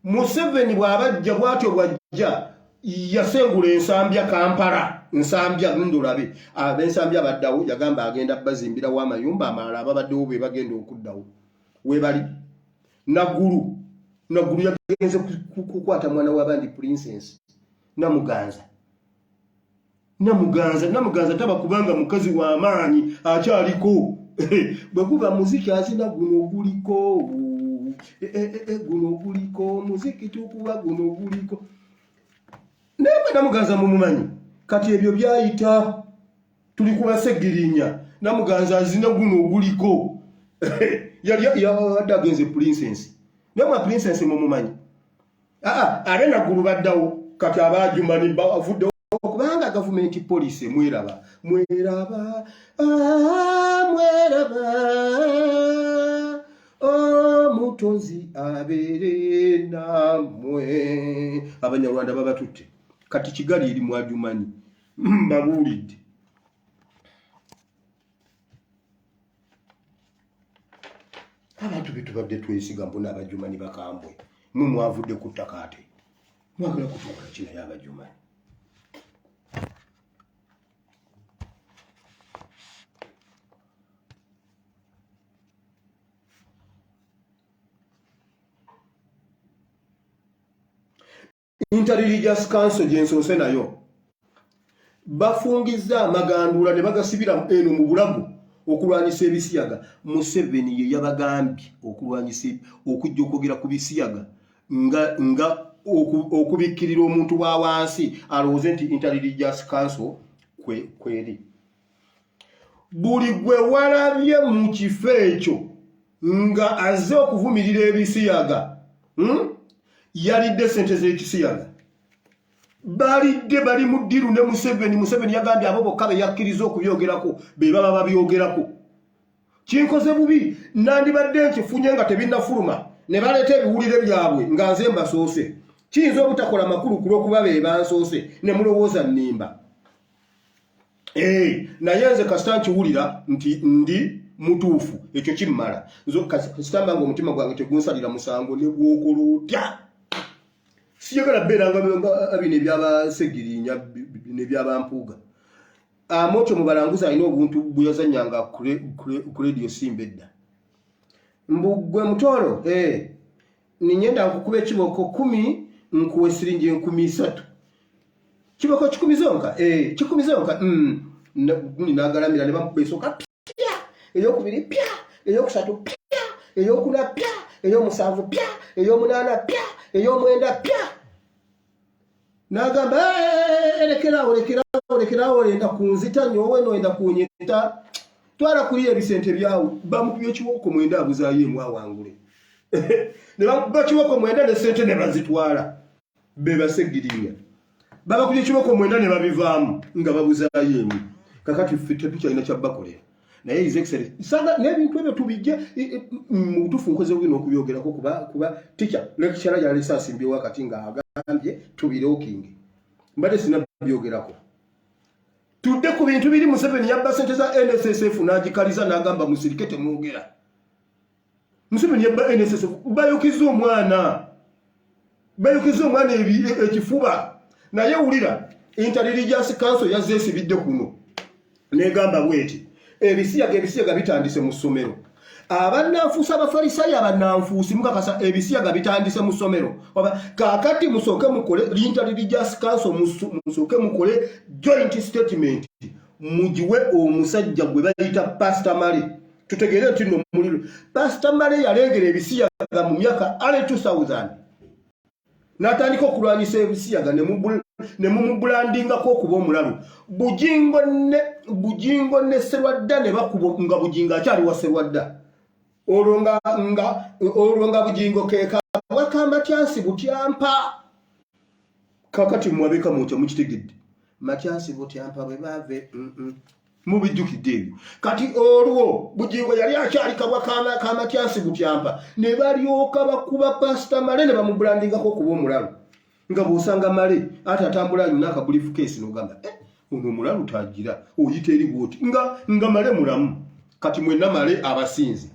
Museveni bw'abajja bw'atyo bwajja yasengula ensambya Kampala nsambya ndolabe ab'ensambya baddawo yagamba agenda bazimbirawo amayumba amalala ababaddewo bwe bagenda okuddawo webali Naggulu yagenze kukwata mwana w'abandi Princess Namuganza taba kubanga mukazi wa amaanyi akyaliko bwe guba muziki azina guno guliko muziki tukuba guno guliko naye Namuganza mumumanyi kati ebyo byayita tuli kubasegirinya Namuganza azina guno guliko yali agenze Princess naye Princess mumumanyi ate Naggulu baddawo kati abajumani bavuddewo kubanga gavumenti police mweraba omutonzi abeere namwe Abanyarwanda babatutte kati Kigali eri mwajumanyi mbabuulidde abantu betubadde twesiga mbona abajumanyi bakambwe mwavudde ku ttaka ate mwagala kutukola kino y'abajumanyi Interreligious Council gyensonse nayo bafungiza amagandula ne bagasibira eno mu Bulago okulwanyisa ebisiyaga Museveni ye yabagambye okulwanyisa okujja okwogera ku bisiyaga nga okubikkirira omuntu wa wansi alowooze nti Interreligious Council kweri buli gwe walabye mu kifo ekyo nga azze okuvumirira ebisiyaga yalidde sente z'ekisiyaga balidde bali mu ddiru ne Museveni yagambye abo bokka be yakkiriza okubyogerako be baba babyogerako kinkoze bubi nandibadde nkifunye nga tebinnafuluma ne baleeta ebiwulire byabwe nga nze mbasoose kiyinza obutakola makulu kulw'okuba be bansoose ne mulowooza nnimba naye nze kasita nkiwulira nti ndi mutuufu ekyo kimmala kasitamba nga omutima gwange tegunsalira musango ne bw'okola otya siyagala beeranga bino ebyabasegirinya nebyabampuuga Amokyo mu balanguzi alina obuntu bwe yazannyanga ku radio Simba edda mbugwe mutoro ninyenda nkukuba ekiboko 10 nkuwe siringi 30 kiboko 10 zonka 10 zonka gundi nagalamira ne bamukuba esooka pya eyokubiri pya eyokusatu pya eyokuna pya eyomusanvu pya eyomunaana pya eyomwenda pya nagamba lekerawo lenda kunzita nyowe noenda kunyeta twala kuliya ebisente byawe bamukubye ekiwoko mwenda abuzaayo emwawangule ne bamukuba kiwoko mwenda ne sente ne bazitwala be basegirinya babakubye ekiwoko mwenda ne babivaamu nga babuzaayo emu kakati ffe tetukyalina kyabbakolera naye His Excellency sanga n'ebintu ebyo tubijje mu butuufu nkoze bwino okubyogerako kuba teacher lecturer yalesa asimbyewo wakati nga agambye tubirookinge mbadde sina byogerako tudde ku bintu biri Museveni yabba sente za NSSF n'agikaliza n'agamba musirike temwogera Museveni yabba NSSF bayokiza omwana ekifuba naye wulira Interreligious Council yazze esibidde kuno negamba bweti ebisiyaga bitandise mu ssomero abannanfuusi abafalisaayo abannanfuusi mukakasa ebisiyaga bitandise mu ssomero kakati musooke mukole Interreligious Council musooke mukole joint statement mugiwe omusajja gwe bayita Pastor Male tutegeere nti no muliro Pastor Male yalengera ebisiyaga mu myaka 2000 Natandika okulwanyisa ebisiyaga ne mumubulandingako okuba omulalu. Bujingo ne Serwadda ne bakuba nga Bujingo akyali wa Serwadda. Olwo nga Bujingo keeka Matyasi Butyampa. Kakati mwabeka mutya mukitegedde. Matyasi Butyampa bwe bave mubijjukidde ebyo. Kati olwo Bujingo yali akyali kabwa ka Matyasi Butyampa ne balyoka bakuba Pastor Male ne bamubulandingako okuba omulalu. Nga bw'osanga Male ate atambula alina akabulifu keesi n'ogamba ono omulalu tagira oyita eri bwoti nga Male mulamu. Kati mwenna Male abasinzi.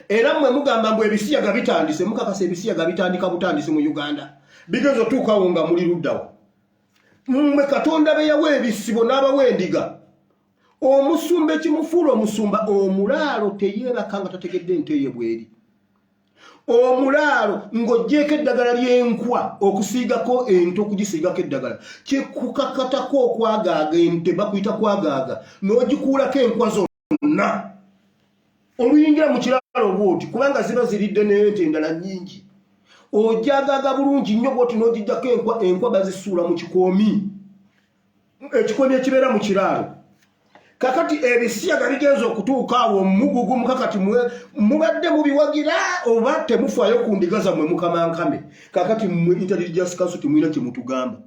Era mmwe mugamba mbu ebisiyaga bitandise mukakasa ebisiyaga bitandika butandise mu Uganda. Bigezo tuukawo nga muli luddawa. Mmwe Katonda be yawa ebisibo n'abawendiga. Omusumba ekimufuula omusumba omulaalo teyeebaka nga tategedde ente ye bweri. Omulaalo ng'oggyeko eddagala ly'enkwa okusiigako ente okugisiigako eddagala. Kikukakatako okwagaaga ente bakuyita kwagaaga n'ogikuulako enkwa zonna. Oluyingira mu kiraalo bw'oti kubanga ziba ziridde n'ente endala nnyingi. Ojagaga bulungi nnyo bw'oti n'ogijjako enkwa bazisuula mu kikoomi. Ekikoomi ekibeera mu kiraalo. Kakati ebisiyaga bigenza okutuuka awo mugugu mukakati mubadde mubiwagira oba temufaayo ku ndiga zammwe mukamankame. Kakati mmwe Intelligence Council temulina kye mutugamba.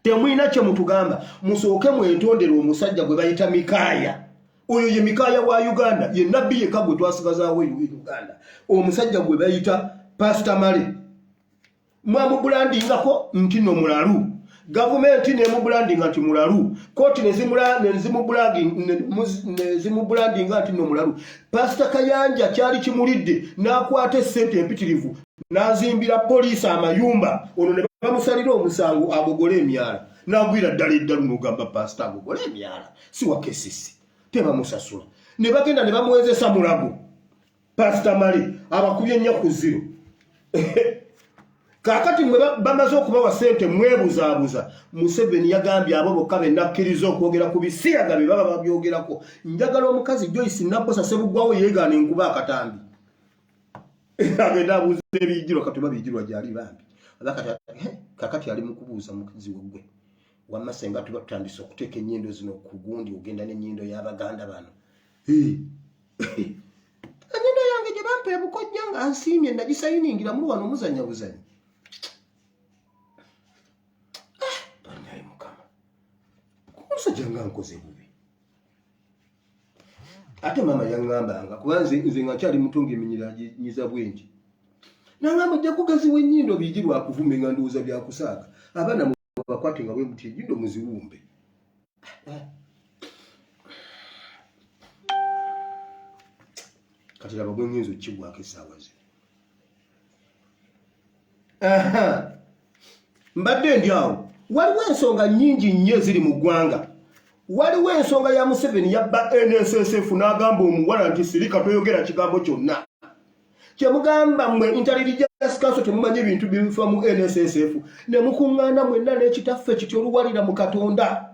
Temulina kye mutugamba. Musooke mwentondera omusajja gwe bayita Mikaaya. Oyo ye Mikaaya wa Uganda, ye nabbi yekka gwe twasigazaawo Uganda. Omusajja gwe bayita Pastor Male. Mwamubulandingako nti no mulalu. Gavumenti ne mubulandinga nti mulalu. Kooti ne zimubulandinga nti no mulalu. Pastor Kayanja kyali kimulidde n'akwata essente empitirivu n'azimbira poliisi amayumba. Ono ne bamusalira omusango agogole emyala. N'agwira ddala eddalu n'ogamba Pastor agogole emyala. Si wa kesisi. Tebamusasula. Ne bagenda ne bamuwezesa mulago. Pastor Male abakubye ennaku 0. Kakati mwe bamaze okubawa ssente mwebuzaabuza. Museveni yagambye abo bokka bennakkiriza okwogera ku bisiyaga bye baba babyogerako. Njagala omukazi Joyce Nabosa Ssebuggwawo yeegaana enkuba akatambi. Agenda abuuza ebiyigirwa kati babiyigirwa gyali bambi. Kakati ali mu kubuuza mukazi we. Wamma senga tuba tutandise okuteeka ennyindo zino ku gundi ogenda n'ennyindo y'Abaganda bano. Ennyindo yange gye bampa ebukojja nga nsiimye nagisayingira muli wano omuzanya buzanyi. Bannaye Mukama. Omusajja nga nkoze bubi. Ate mama yaŋŋambanga kuba nze nga kyali muto ng'eminyira nyiza bwenti. N'aŋŋamba ojja kugaziwa ennyindo biyigirwa akuvume nga ndowooza byakusaaga. Abaana bakwate nga bwe muti ennyindo muziwumbe. Kati laba bwe ngenza okukibwako essaawa zino. Mbadde ndi awo. Waliwo ensonga nnyingi nnyo eziri mu ggwanga. Waliwo ensonga ya Museveni yabba NSSF n'agamba omuwala nti sirika toyogera kigambo kyonna. Kyemugamba mmwe Intelligence Council temumanyi ebintu bifa mu NSSF. Ne mukuŋŋaana mwenna n'ekitaffe kiti oluwalira mu Katonda.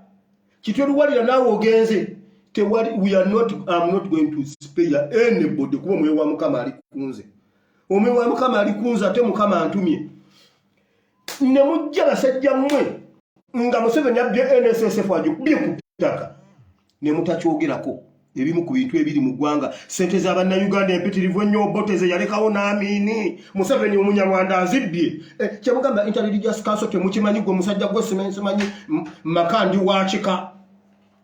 Kiti oluwalira naawe ogenze. I'm not going to spare anybody kuba omwoyo wa Mukama ali kunze. Omwoyo wa Mukama ali kunze ate Mukama antumye. Ne mujja basajja mmwe nga Museveni abbye NSSF agikubye ku ttaka. Ne mutakyogerako ebimu ku bintu ebiri mu ggwanga. Ssente z'Abannayuganda empitirivu ennyo Oboteze yalekawo n'Amini. Museveni Omunyarwanda azibbye. Kyemugamba Intelligence Council temukimanyi gwe musajja gwe simanyi Makandi wa Kika.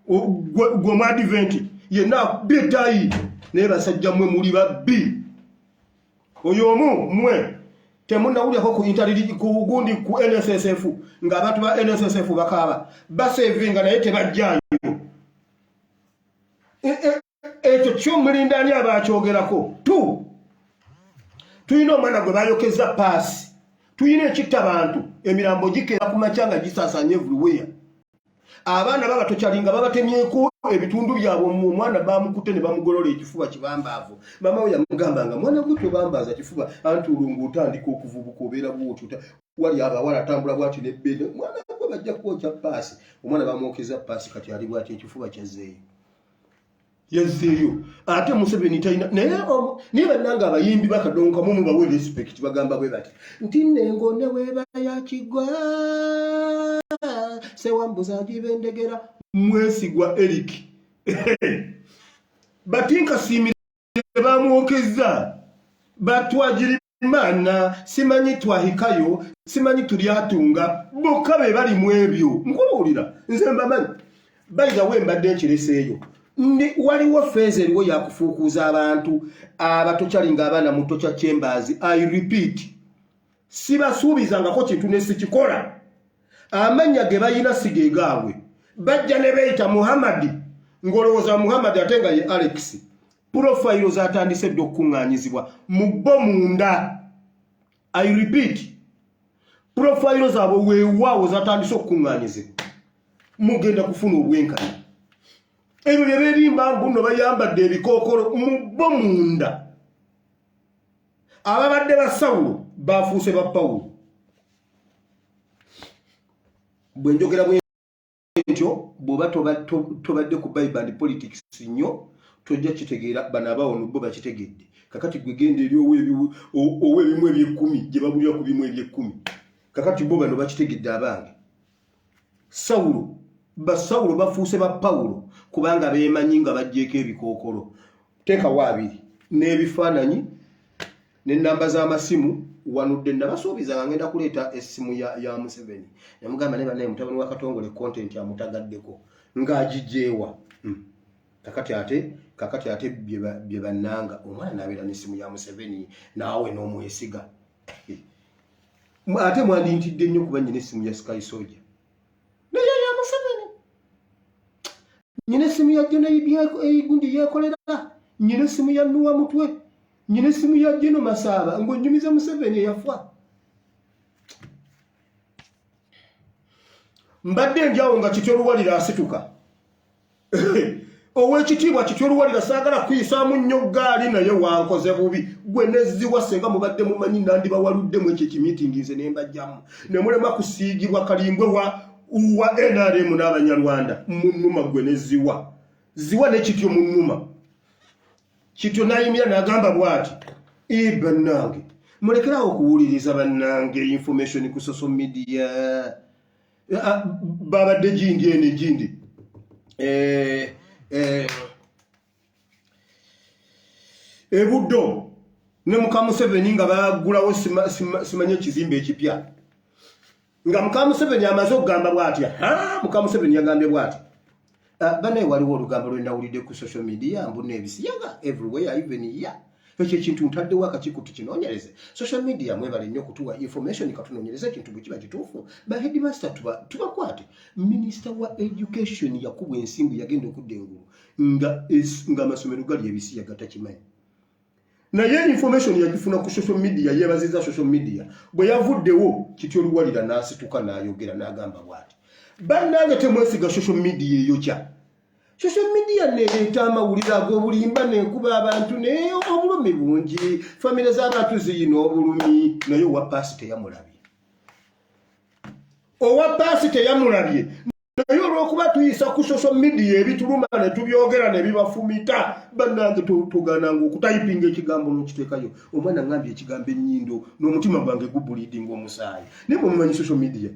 Gwe mu advent yenna betayi naye basajja mmwe muli babbi. Oyo omu mmwe temunnawulyako ku gundi ku NSSF ng'abantu ba NSSF bakaaba basevinga naye tebajjayo. Ekyo kyomulindaani abakyogerako tuyina omwana gwe bayokeza paasi. Tuyina ekitta bantu emirambo gikeera ku makyanga gisaasanya everywhere. Abaana baba tokyalinga babatemyeko ebitundu byabwe omwana bamukutte ne bamugolola ekifuba kibambaavu. Mama we yamugambanga mwana gwe tobambaaza kifuba anti olungu otandika okuvubuka obeera bw'otyo wali abawala atambula bw'ati n'ebbeene mwana gwe bajja kwokya paasi. Omwana bamwokeza paasi kati ali bw'ati ekifuba kyazzeeyo. yazzeeyo ate Museveni talina naye niye bannanga abayimbi bakadonka mu bawe respect bagamba bwe bati nti nengo ne weba yakigwa sewambuza agibendegera mwesigwa Eric batinka simire bamwokeza batwagiri mana simanyi twahikayo simanyi tulyatunga bokka be bali mu ebyo nkubuulira nze mbamanyi bayiga we mbadde nkireseeyo waliwo feeza eriwo yakufuukuuza abantu abatokyalinga abaana mu Tokya Chambers. I repeat, sibasuubizangako kintu ne sikikola. Amannya ge bayina sige gaabwe bajja ne beeyita Muhammad ng'olowooza Muhammad ate nga ye Alex. Profile zatandise dde okuŋŋaanyizibwa mu bo munda. I repeat, profile zaabwe weewaawo zatandise okuŋŋaanyizibwa mugenda kufuna obwenkanya. Ebyo bye beerimba mbuno bayambadde ebikookolo mu bo munda. Ababadde ba Sawulo baafuuse ba Pawulo. Bwe njogera bwentyo bw'oba tobadde ku Bible and politics nnyo tojja kitegeera bano abawono bo bakitegedde. Kakati gwe genda eri ow'ebimu eby'ekkumi gye babulira ku bimu eby'ekkumi. Kakati bo bano bakitegedde abange. Basawulo bafuuse ba Pawulo kubanga beemanyi nga baggyeko ebikookolo. Teekawo abiri n'ebifaananyi n'ennamba z'amasimu wanudde nabasuubiza nga ngenda kuleeta essimu ya Museveni. Yamugamba ne bannaye mutabani wa Katongole content amutagaddeko ng'agijjeewa. Kakati ate bye bannanga omwana n'abeera n'essimu ya Museveni naawe n'omwesiga. Ate mwandintidde nnyo kuba nnyina essimu ya Sky Soldier. Naye ya Museveni. Nyina essimu ya General Eyigundi yeekolera. Nyina essimu ya Nuwa Mutwe. Nyina essimu ya Jeno Masaba ng'onyumiza Museveni eyafa. Mbadde njawo nga Kityo Luwalira asituka. Ow'ekitiibwa Kityo Luwalira saagala kuyisaamu nnyo gaali naye wankoze bubi. Gwe nezziwa senga mubadde mumanyi nandibawaluddemu ekyo ekimiitingi nze ne mbajjamu. Ne mulema kusiigibwa kalimbwe wa NRM n'Abanyarwanda. Munnuma gwe nezziwa. Ziwa ne Kityo munnuma. Kityo n'ayimira n'agamba bw'ati. Bannange mulekerawo okuwuliriza bannange information ku social media. Babadde gindi ene gindi. Ebuddo ne muka Museveni nga bagulawo simanye ekizimbe ekipya. Nga muka Museveni amaze okugamba bw'ati. Muka Museveni yagambye bw'ati. Banaye waliwo olugambo lwe nawulidde ku social media mbuna ebisiyaga everywhere even here. Ekyo ekintu ntaddewo akakiiko tukinoonyereze. Social media mwebale nnyo kutuwa information katunoonyereze ekintu bwe kiba kituufu. Ba headmaster tubakwate. Minister wa education yakubwa ensimbu yagenda okudda engulu nga amasomero gali ebisiyaga takimanyi. Naye information yagifuna ku social media yeebaziza social media. Bwe yavuddewo Kityo Luwalira n'asituka n'ayogera n'agamba bw'ati. Bannange temwesiga social media eyokya. Social media nereeta amawulire ag'obulimba n'ekuba abantu naye obulumi bungi. Famire z'abantu ziyina obulumi naye owa paasi teyamulabye. Owa paasi teyamulabye. Naye olw'okuba tuyisa ku social media ebituluma ne tubyogera ne bibafumita bannange tugaananga okutayipinga ekigambo n'okiteekayo. Omwana ngambye ekigambo ennyindo n'omutima gwange gubuliidinga omusaayi. Naye mumanyi social media.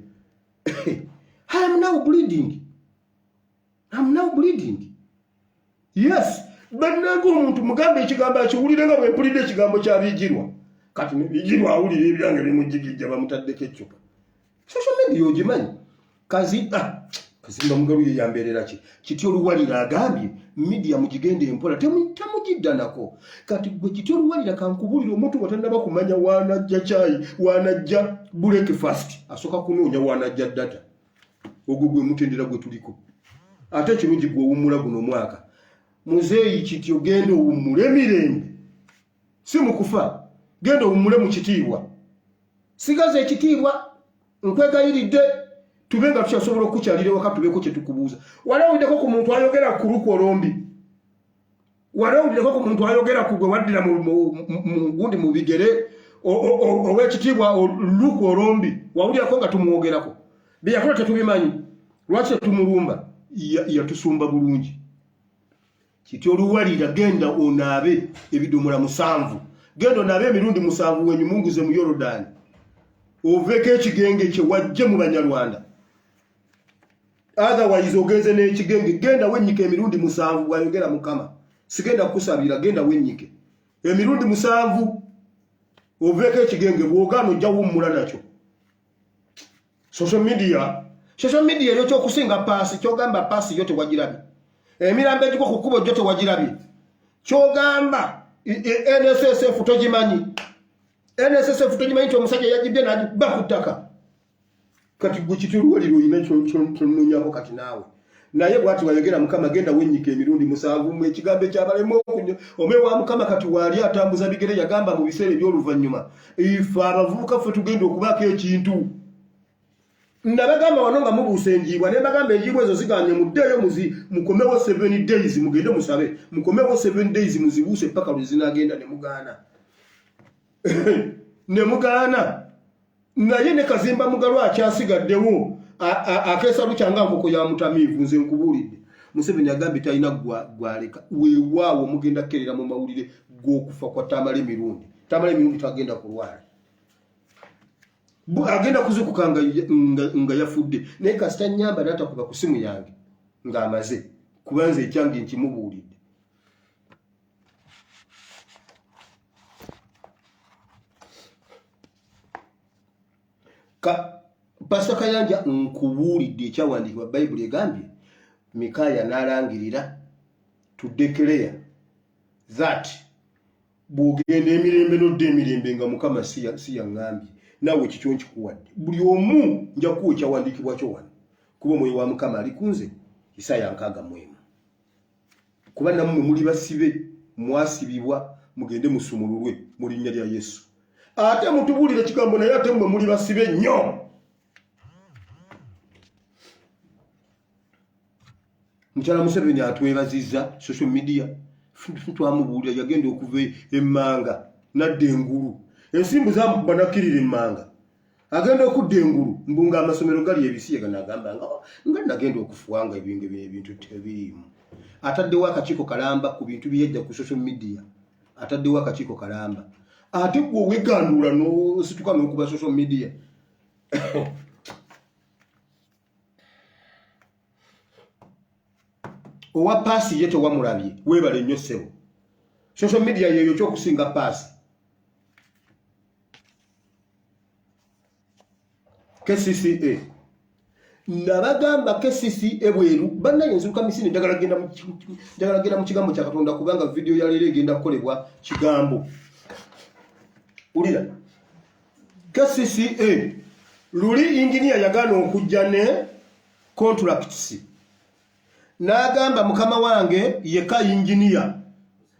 I am now bleeding. I'm now bleeding. Yes. Bannange omuntu mugambe ekigambo akiwulire nga bwe mpulidde ekigambo kya Bijirwa. Kati ne Bijirwa awulire ebyange bimujigijja bamutaddeko eccupa. Social media ogimanyi. Kazimba Mugalu ye yambeerera ki? Kityo Luwalira agambye media mugigende empola temugiddanako. Kati gwe Kityo Luwalira kankubulira omuntu watannaba kumanya waanajja chai, waanajja breakfast. Asooka kunoonya waanajja data. Ogwo gwe mutendera gwe tuliko. Ate kirungi gwe owummula guno omwaka. Muzeeyi Kityo genda owummule emirembe. Si mu kufa. Genda owummule mu kitiibwa. Sigaza ekitiibwa nkwegayiridde tube nga tukyasobola okukyalira waka tubeko kye tukubuuza. Walawuliddeko ku muntu ayogera ku Luku Olombi. Walawuliddeko ku muntu ayogera ku gwe waddira mu gundi mu bigere ow'ekitiibwa Luku Olombi. Wawulirako nga tumwogerako. Bye yakola tetubimanyi. Lwaki tetumulumba? Yatusumba bulungi. kiti oluwalira genda onaabe ebidomola 7 genda onaabe emirundi 7 wenyumunguze mu Yorodani oveko ekigenge kye wajje mu Banyarwanda otherwise ogenze n'ekigenge genda wenyike emirundi 7 bwayogera Mukama sigenda kusabira genda wenyike emirundi 7 oveko ekigenge bwogano ojja wummula nakyo social media yo kyokusinga paasi kyogamba paasi yote wagirabye emirambe egiko ku kkubo jote wagirabye kyogamba NSSF togimanyi nti omusajja yagibye n'agiba ku ttaka kati gwe kituluwaliro oyina kyononyako kati naawe naye bwati wayogera Mukama genda wenyika emirundi 7 mu ekigambo ekyabalemu omewa Mukama kati waali atambuza bigere yagamba mu biseera eby'oluvannyuma ife abavubuka ffe tugenda okubaako ekintu nabagamba wano nga mubuuse enjiibwa ne bagamba enjiibwa ezo ziganye muddeeyo mukomewo 7 days mugende musabe mukomewo 7 days muzibuuse paka lwe zinagenda ne mugaana ne mugaana naye ne Kazimba Mugalwa akyasigaddewo akeesa lukyanga nkoko ya mutamiivu nze nkubuulidde Museveni agambye talina gwaleka weewaawo mugenda kkerera mu mawulire g'okufa kwa Tamale Mirundi tagenda kulwala agenda kuzukuka nga yafudde naye kasita nyamba n'atakuba ku simu yange ng'amaze kubanza ekyange nkimubuulidde Pastor Kayanja nkubuulidde ekyawandiikibwa Bayibuli egambye Mikaya n'alangirira to declare that bw'ogenda emirembe n'odda emirembe nga Mukama si yaŋŋambye nawe kikyo nkikuwadde buli omu nja kuwa ekyawandiikibwa kyo wano kuba omwoyo wa Mukama ali kunze Isaya 61 kuba nammwe muli basibe mwasibibwa mugende musumululwe mu linnya lya Yesu ate mutubuulire ekigambo naye ate mmwe muli basibe nnyo Mukyala Museveni atwebazizza social media twamubuulira yagenda okuva emmanga nadda engulu ensimbu zamukuba nakkirira emmanga agenda okudda engulu mbunga amasomero gali ebisiye ganagamba nga nagenda okufuwanga ebintu tebiriimu ataddewo akakiiko kalamba ku bintu byejja ku social media ataddewo akakiiko kalamba ate gwe weganduula n'osituka n'okuba social media owa paasi ye tewamulabye weebale nnyo ssebo social media yeyo kyokusinga paasi KCCA nabagamba KCCA bweru bannaye nzuka misini njagala genda mu kigambo kya Katonda kubanga video ya leero egenda kukolebwa kigambo ulira KCCA luli engineer yagana okujja ne contracts nagamba mukama wange yeka engineer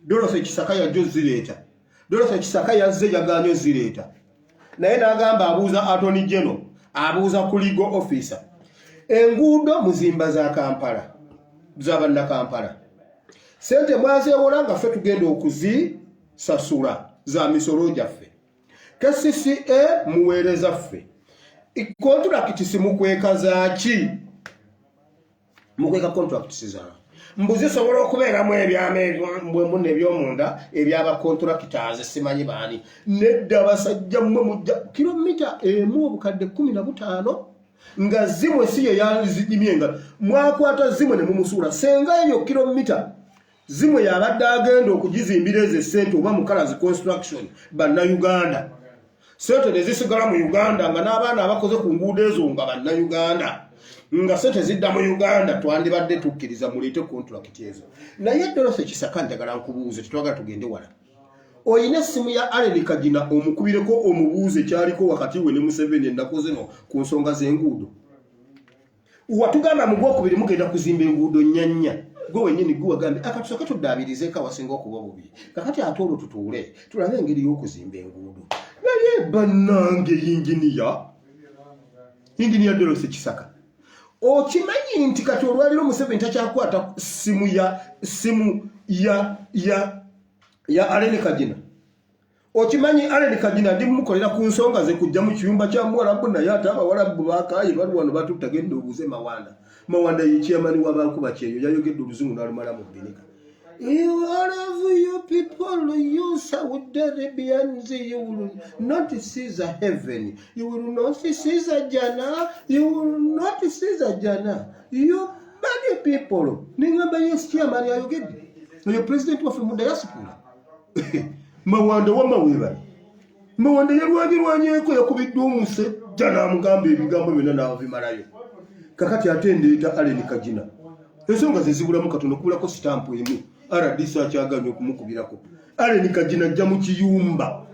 Dorothy Kisaka ya Jozileta Dorothy Kisaka yazze yaganyo zileta naye nagamba abuuza Attorney General abuuza ku legal officer enguudo muzimba za Kampala zabanna Kampala sente mwazeewola nga ffe tugenda okuzisasula za misolo gyaffe KCCA muweereza ffe contract simukweka zaaki mukweka contract zaana mbuzi sobola okubeeramu ebyamwe ebyomunda ebyaba contractors simanyi baani nedda basajja mmwe mujja kilomita emu obukadde 15 nga zimwe siye yazidimye nga mwakwata zimwe ne mumusuula senga eyo kilomita zimwe yabadde agenda okugizimbira eze sente oba mu Colors Construction banna Uganda sente ne zisigala mu Uganda nga n'abaana abakoze ku nguudo ezo nga banna Uganda nga sente zidda mu Uganda twandibadde tukkiriza muleete contract ezo naye Dorothy Kisaka njagala nkubuuze tetwagala tugende wala oyina essimu ya Allen Kagina omukubireko omubuuze kyaliko wakati we ne Museveni ennaku zino ku nsonga z'enguudo watugamba mu gwokubiri mugenda kuzimba enguudo nnyanya gwe wennyini gwe wagambe akatusooke tuddaabirizeeko awasinga okuba bubi kakati ate olwo tutuule tulabe engeri y'okuzimba enguudo naye bannange inginiya Dorothy Kisaka okimanyi nti kati olwaliro Museveni takyakwata simu ya Allen Kagina okimanyi Allen Kagina ndi mukolera ku nsonga ze kujja mu kiyumba kya Mwarabu naye ate Abawarabu baakaye bali wano batutagenda obuze Mawanda ye chairman w'abankuba kyeyo yayogedde oluzungu n'alumala mu Binika All of you people, you Saudi Arabians, you will not see the heaven. You will not see the Jannah. You will not see the Jannah. You many people. Ningamba yes chairman ya yogedi. Your president of the diaspora. Mawanda wa mawiba. Mawanda yarwanyeko yakubidde omuse Jannah mugambe ebigambo byonna n'abimalayo. Kakati atende Allen Kajina. Ensonga zezibulamu katono kulako stamp emu. RDC akyaganya okumukubirako. Allen Kajina ajja mu kiyumba.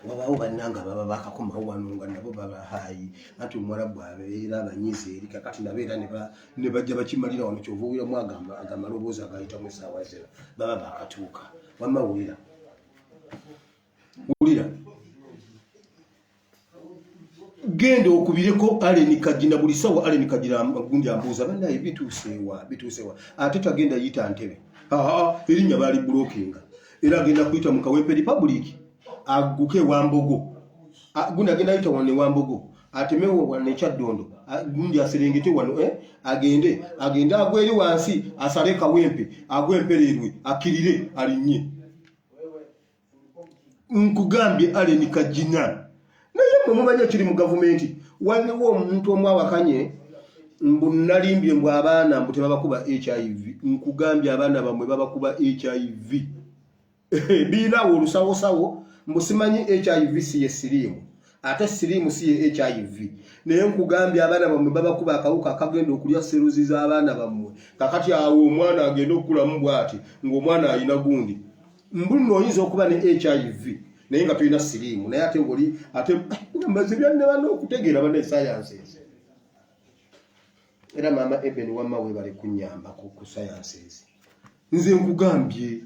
Babawo bannanga baba bakakomawo wano nga nabo baba hayi ati omwarabu abeera abanyizi eri kakati nabeera ne bajja bakimalira wano kyova owiramu amaloboozi agayitamu essaawa zero baba bakatuuka wamma wulira genda okubireko Allen Kajina buli sawa Allen Kajina gundi ambuuza bannaye bituuseewa ate tagenda yita Ntebe erinnya baali blockinga era agenda kuyita mu Kawempe Republic aguke Wambogo gundi agenda yita wane Wambogo atemewo wane Kyaddondo gundi aserengete wano agende agweri wansi asale Kawempe agwempererwe akirire alinnye nkugambye Allen Kajina naye mumanya kiri mu gavumenti waliwo omuntu omwe awakanye mbunalimbye mbw abaana mbu tebabakuba HIV nkugambye abaana bamwe babakuba HIV biinawo olusawosawo mbusimanyi HIV siye siriimu ate siriimu siye HIV naye nkugambye abaana bamwe babakuba akawuka akagenda okulya seruzi z'abaana bamwe kakati awo omwana agenda okukulamu bw'ati ng'omwana ayina gundi mbuno oyinza okuba ne HIV naye nga tulina siriimu naye ate oli ate mazibyanne bano okutegeera bane sciences era mama Eben wamma we bali kunyamba ku sciences nze nkugambye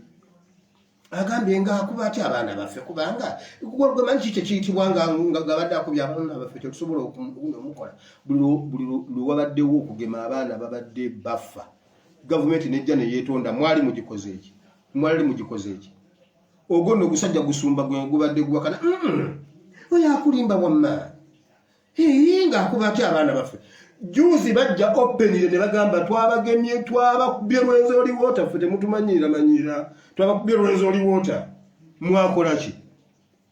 agambye nga akuba ati abaana baffe kubanga gwe manyi kike kiyitibwa nga gabadde akubya abaana baffe tetusobola okumukola buli lwabaddewo okugema abaana babadde bafa gavumenti nejja ne yeetonda mwali mugikoze eki ogono gusajja gusumba gwe gubadde gwakana oya akulimba wamma nga akuba ati abaana baffe juzi bajja openire ne bagamba twabagemye twabakubye lwenzo oli wota ffe temutumanyira twabakubye lwenzo oli wota mwakola ki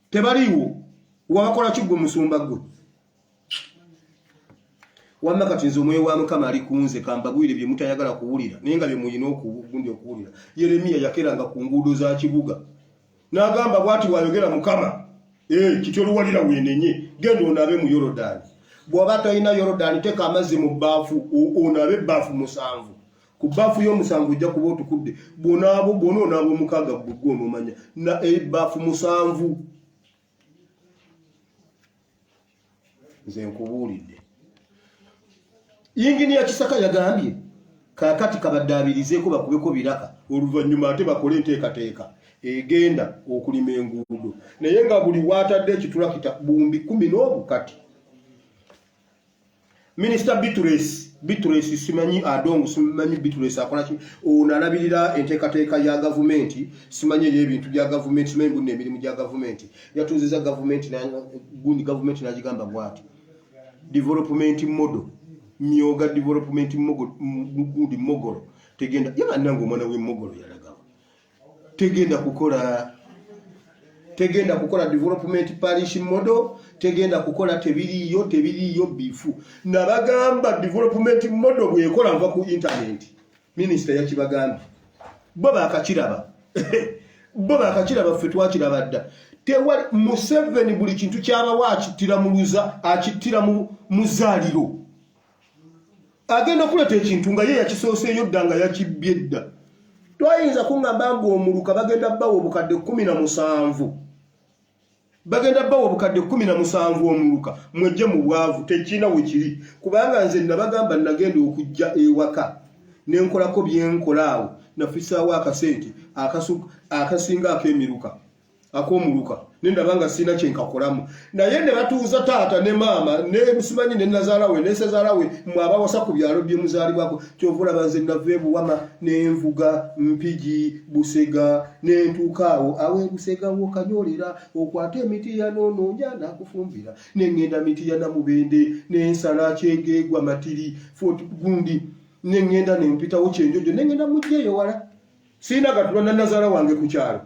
tebaliwo wabakola ki gwe musumba gwe wamma kati nze omwoyo wa Mukama ali kunze kambagwire bye mutayagala kuwulira naye nga bye muyina okugundi okuwulira Yeremiya yakeranga ku nguudo za kibuga n'agamba bw'ati wayogera Mukama kiti oluwalira wenenye genda onabe mu Yorodani bw'oba talina Yorodani teka amazzi mu bbaafu onabe ebbaafu 7 ku bbaafu y'omusanvu ojja kuba otukudde bw'ona onaaba omukaaga gwe onomanya na ebbaafu 7 nze nkubuulidde yingini ya Kisaka yagambye kakati kabaddaabirizeeko bakubeko biraka oluvannyuma ate bakole enteekateeka egenda okulima enguudo naye nga buli waatadde ekitulakita bumbi 10 n'obukati Minister Bitresi simanyi adongo simanyi Bitresi akola ki onalabirira enteekateeka ya gavumenti simanyi ebintu bya gavumenti simanyi bunne emirimu gya gavumenti yatuuziza gavumenti gundi gavumenti n'agigamba bw'ati development model myoga development gundi mogolo tegenda yabannanga omwana w'emogolo yalagawo tegenda kukola development parish model tegenda kukola tebiriyo bifu nabagamba development model bwekola nva ku internet minister yakibagambye bo bakakiraba ffe twakiraba dda tewali Museveni buli kintu ky'abawa akittira mu muzaaliro agenda okuleta ekintu nga ye yakisooseeyo dda nga yakibbye dda twayinza kuŋŋamba ng'omuluka bagenda bbawa obukadde 17 omuluka mwejje mu bwavu tekina we kiri kubanga nze nabagamba nagenda okujja ewaka nenkolako byenkolaawo nafisaawo akasente akasinga ak'emiruka akomuluka nendabanga sina kyenkakolamu naye ne batuuza taata ne maama ne musimanyi ne nazaalawe ne sezaalawe mwabawasa ku byalo byemuzaalibwako kyovula banze nave buwama n'envuga mpigi busega n'entuukaawo awe busega wokanyolera okwata emiti yanoononya n'akufumbira n'engenda miti ya namubende n'ensala kyegegwa matiri fort gundi n'engenda nempitawo kyenjojo n'engenda mujjeeyo wala sina gatula na nazaala wange ku kyalo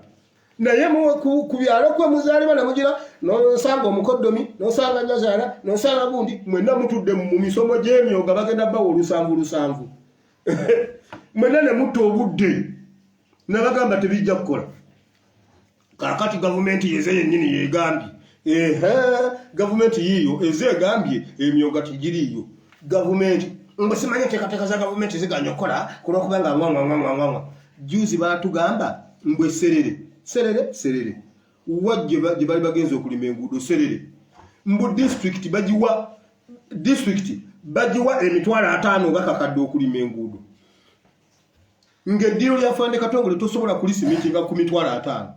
naye ku byalo kwe muzaalibwa namugira nosanga omukoddomi nosanga nazaala nosanga gundi mwenna mutudde mu misomo gy'emyoga bagenda bawa olusanvu mwenna ne mutta obudde nabagamba tebijja kukola kakati gavumenti yeze yennyini yegambye gavumenti yiyo ezegambye emyoga tigiriyo gavumenti mbusimanye teekateeka za gavumenti ziganya okukola kulwokubanga ngwangwangwangwangwa juzi batugamba mbwe serere wajje bali bagenza okulima enguudo serere mbu district bagiwa emitwalo 5 bakakadde okulima enguudo ng'eddiiro lya Fande Katongole tosobola kulisimikinga ku mitwalo 5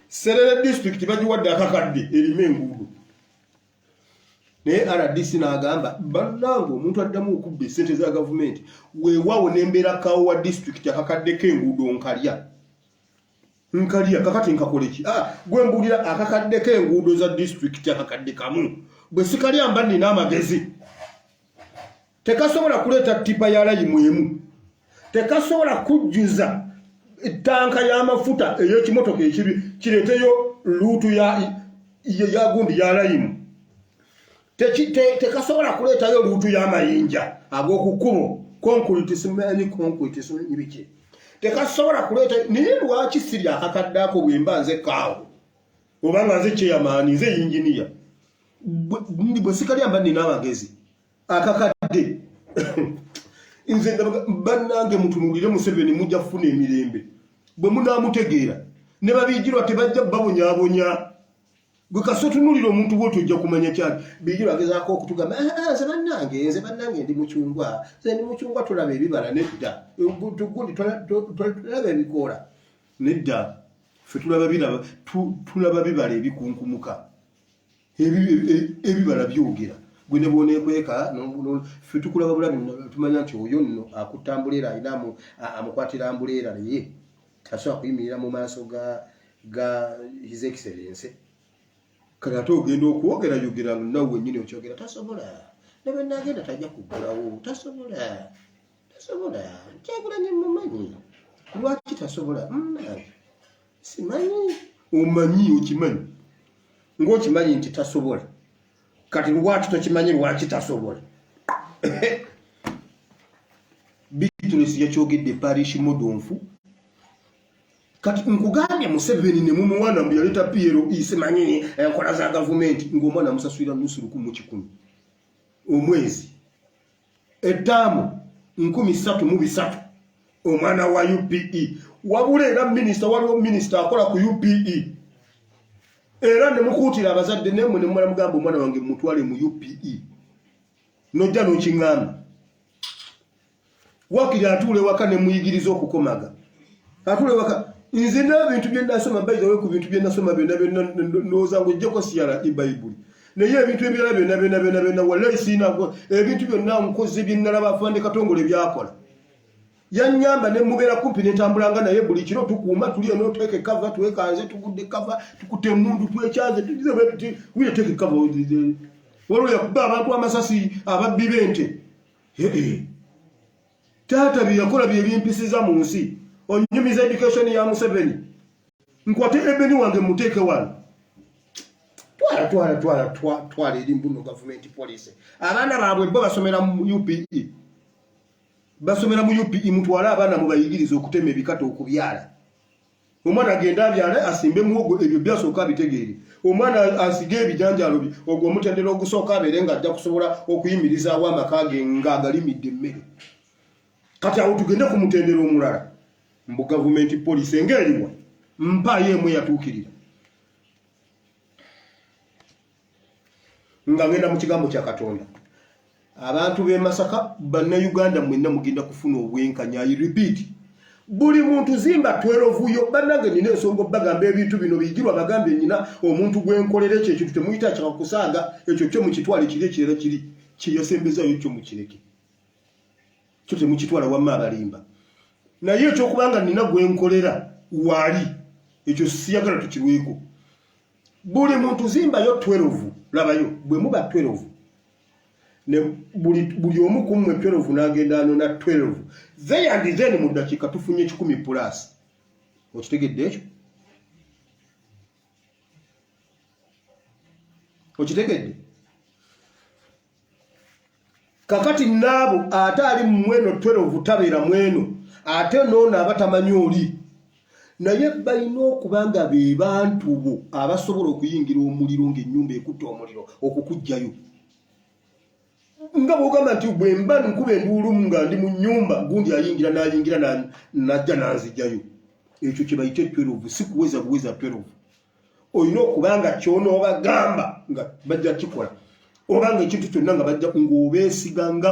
serere district bagiwadde akakadde erime enguudo naye RDC n'agamba bannange omuntu addamu okubba essente za gavumenti weewaawo n'embeera kawo wa district akakadde k'enguudo nkalya kakati nkakoleki gwe mbuulira akakadde k'enguudo za district akakadde kamu bwe sikalya mba nina amagezi tekasobola kuleeta tipa ya layimu emu tekasobola kujjuza tanka y'amafuta ey'ekimotoka ekibi kireeteyo luutu ya gundi ya layimu tekasobola kuleetayo luutu y'amayinja ag'okukubo konkulitismenyi biki tekasobola kuleeta naye lwaki siri akakadde ako bwe mba nze kaawo oba nga nze kyeyamaani nze yinginiya bwe sikalya mba nina amagezi akakadde nze bannange mutunuulire Museveni mujja kufuna emirembe bwe munaamutegeera ne babiigirwa tebajja babonyaabonya gwe kasotunuulira omuntu bwoti ojja kumanya kyali biigirwa agezaako okutugamba nze bannange ndi mucungwa tulaba ebibala nedda tugundi tulaba ebikoola nedda ffe tulaba bibala ebikunkumuka ebibala byogera gwe ne bwoneekweka ffe tukulaba bulabi tumanya nti oyo nno akutambulera alina amukwatira ambuleera naye tasobola kuyimirira mu maaso ga his excellence kati ate ogenda okwogerayogera nawe wennyini okyogera tasobola ne bwe naagenda tajja kuggulawo tasobola Kyagulanyi mumanyi lwaki tasobola simanyi omanyi okimanyi ng'okimanyi nti tasobola kati lwaki tokimanyi lwaki tasobola Bitrus yakyogedde parish modonfu kati nkugambye Museveni ne mumuwana mbu yaleta Piero isimanyi enkola za gavumenti ng'omwana amusasulira nusu 1,000 omwezi ettaamu 3,300 omwana wa UPE wabula era minisita waliwo minisita akola ku UPE era ne mukuutira abazadde nemwe ne mumala mugamba omwana wange mutwale mu UPE nojja n'okiŋŋamba wakiri atuule waka ne muyigiriza okukomaga atuule waka nze n'ebintu bye nasoma bayizawe ku bintu bye nasoma byonna ndowooza ng'ojjako siyala ibayibuli naye ebintu ebirala byonna wallahi siinago ebintu byonna nkoze bye nalaba Afande Katongole byakola yannyamba ne mubeera kumpi netambulanga naye buli kiro tukuuma tuli eno teeka ekava twekanze tugudde ekava tukute emundu twekyanze tuwire teeka ekava waliwo yakuba abantu amasasi ababbi b'ente taata bye yakola bye bimpisiza mu nsi onyumiza education ya Museveni nkwate ebeni wange muteeke wano twala eri mbuno government police abaana baabwe bo basomera mu UPE mutwale abaana mubayigiriza okutema ebikata okubyala omwana agenda abyale asimbe muwogo ebyo byasooka bitegeere omwana asige ebijanjalo bye ogwo omutendera ogusooka abeere nga ajja kusobola okuyimirizaawo amaka ge ng'agalimidde emmere kati awo tugende ku mutendera omulala mbu gavumenti police ng'eriwa mpaayo emu yatuukirira nga ngenda mu kigambo kya Katonda abantu b'e Masaka bannayuganda mwenna mugenda kufuna obwenkanya I repeat buli muntu zimba 12 yo banange nina ensonga bagamba ebintu bino bigirwa bagambe nyina omuntu gwenkolera ekyo ekintu temuyita kyakusaaga ekyo kyo mu kitwale kirekera kiyesembeza ekyo mu kireke kyo temukitwala wamma abalimba naye ekyo kubanga nina gwenkolera wali ekyo siyagala tukirweko buli muntu zimba yo 12 labayo bwe muba 12 ne buli omu kumwe 12 nagenda ano na 12 zeyandizeni mu dakika tufunye 10 plus okitegedde ekyo okitegedde kakati nabo ate ali mweno 12 tabeera mweno ate nono abatamanyi oli naye balina okubanga be bantu bo abasobola okuyingira omuliro ng'ennyumba ekutte omuliro okukujjayo nga bwogamba nti bwe mba nkuba enduulu nga ndi mu nnyumba gundi ayingira najja nanzijjayo ekyo kye bayite 12 si kuweza buweza 12 olina okubanga kyonoobagamba nga bajja kikola obanga ekintu kyonna nga bajja ng'obeesiganga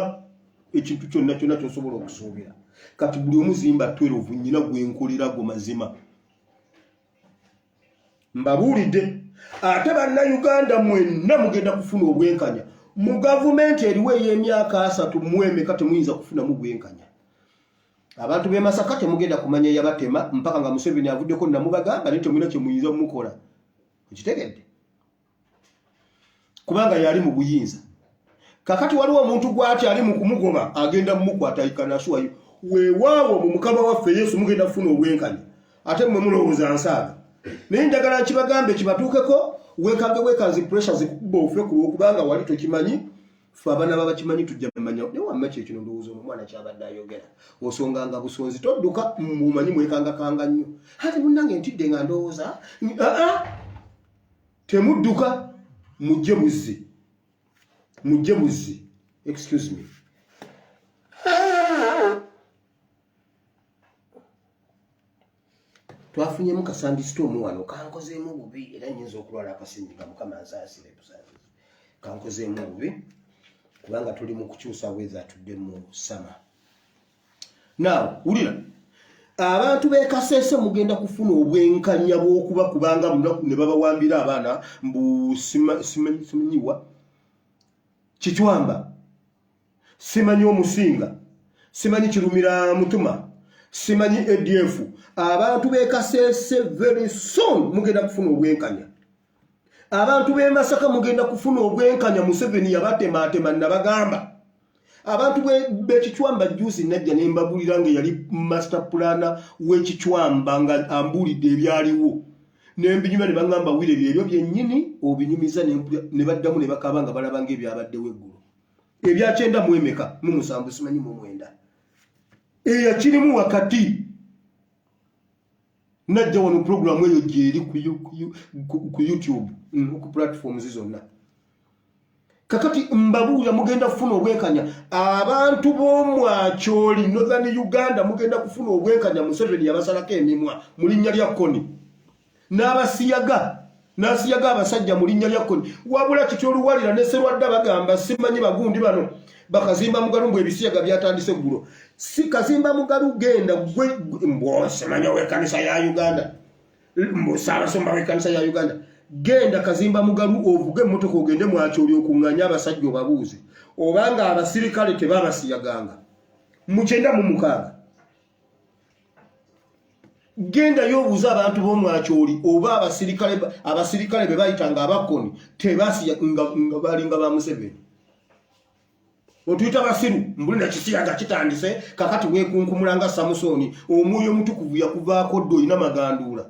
ekintu kyonna kyosobola okusuubira kati buli omuzimba 12 nyina gwenkolera go mazima mbabuulidde ate bannayuganda mwenna mugenda kufuna obwenkanya mu gavumenti eriwo ey'emyaka 3 mwemeka temuyinza kufunamu bwenkanya abantu b'e Masaka temugenda kumanya yabatema mpaka nga Museveni avuddeko namubagamba naye temulina kye muyinza mukola okitegedde kubanga yali mu buyinza kakati waliwo omuntu gwati ali mu kumugoba agenda mumukwata ikanasuwayo weewaawo mu mukama waffe Yesu mugenda kufuna obwenkanya ate mmwe mulowooza nsaaga naye njagala nkibagambe kibatuukeko wekanzi pressure zikukuba ofe kubanga wali tokimanyi fe abaana babakimanyi tujja mumanya ne wamma kyekino ndowooza omwana kyabadde ayogera osonganga busonzi todduka mumanyi mwekangakanga nnyo ate munnange ntidde nga ndowooza temudduka mujje muzzi excuse me twafunyemu kasandi storm wano kankozeemu bubi era nyinza okulwala akasindiga mukama nsaasire busaasizi kankozeemu bubi kubanga tuli mu kukyusa bweza atudde mu sama now wulira abantu b'ekaseese mugenda kufuna obwenkanya bw'okuba kubanga munaku ne babawambira abaana mbu simanyiwa Kichwamba simanyi omusinga simanyi kirumira mutuma simanyi ADF abantu b'ekaseese very soon mugenda kufuna obwenkanya abantu b'e Masaka mugenda kufuna obwenkanya Museveni yabatematema nabagamba abantu b'Ekichwamba juice najja nembabulira nga yali master planner w'Ekichwamba nga ambulidde ebyaliwo nembinyuma ne bangamba wile ebyo byennyini obinyumiza ne baddamu ne bakaba nga balaba ng'ebyabadde weggulu ebyakyenda mu emeka mu musanvu simanyi mu mwenda eyakirimu wakati najja wano program eyo gyeri ku YouTube ku platforms zonna kakati mbabuya mugenda kufuna obwenkanya abantu b'omwakyoli Northern Uganda mugenda kufuna obwenkanya Museveni yabasalako emimwa mu linnya lya Koni n'abasiyaga abasajja mu linnya lya Koni wabula kikyoluwalira ne Serwadda bagamba simanyi bagundi bano bakazimba mugalu mbwe ebisiyaga byatandise ggulo si kazimba mugalu genda gwe mbosemanyi w'ekkanisa ya Uganda Ssaabasumba w'ekkanisa ya Uganda genda kazimba mugalu ovuge emmotoka ogende mwakyoli okuŋŋanya abasajja obabuuze obanga abasirikale tebabasiyaganga mu 96 genda yobuuza abantu b'omwakyoli oba abasirikale be bayitanga abakoni tebasiya nga balinga ba Museveni otuyita basiru mbulina kisiyaga kitandise kakati wekunkumulanga Samusoni omwoyo omutukuvu yakuvaako ddo olina maganduula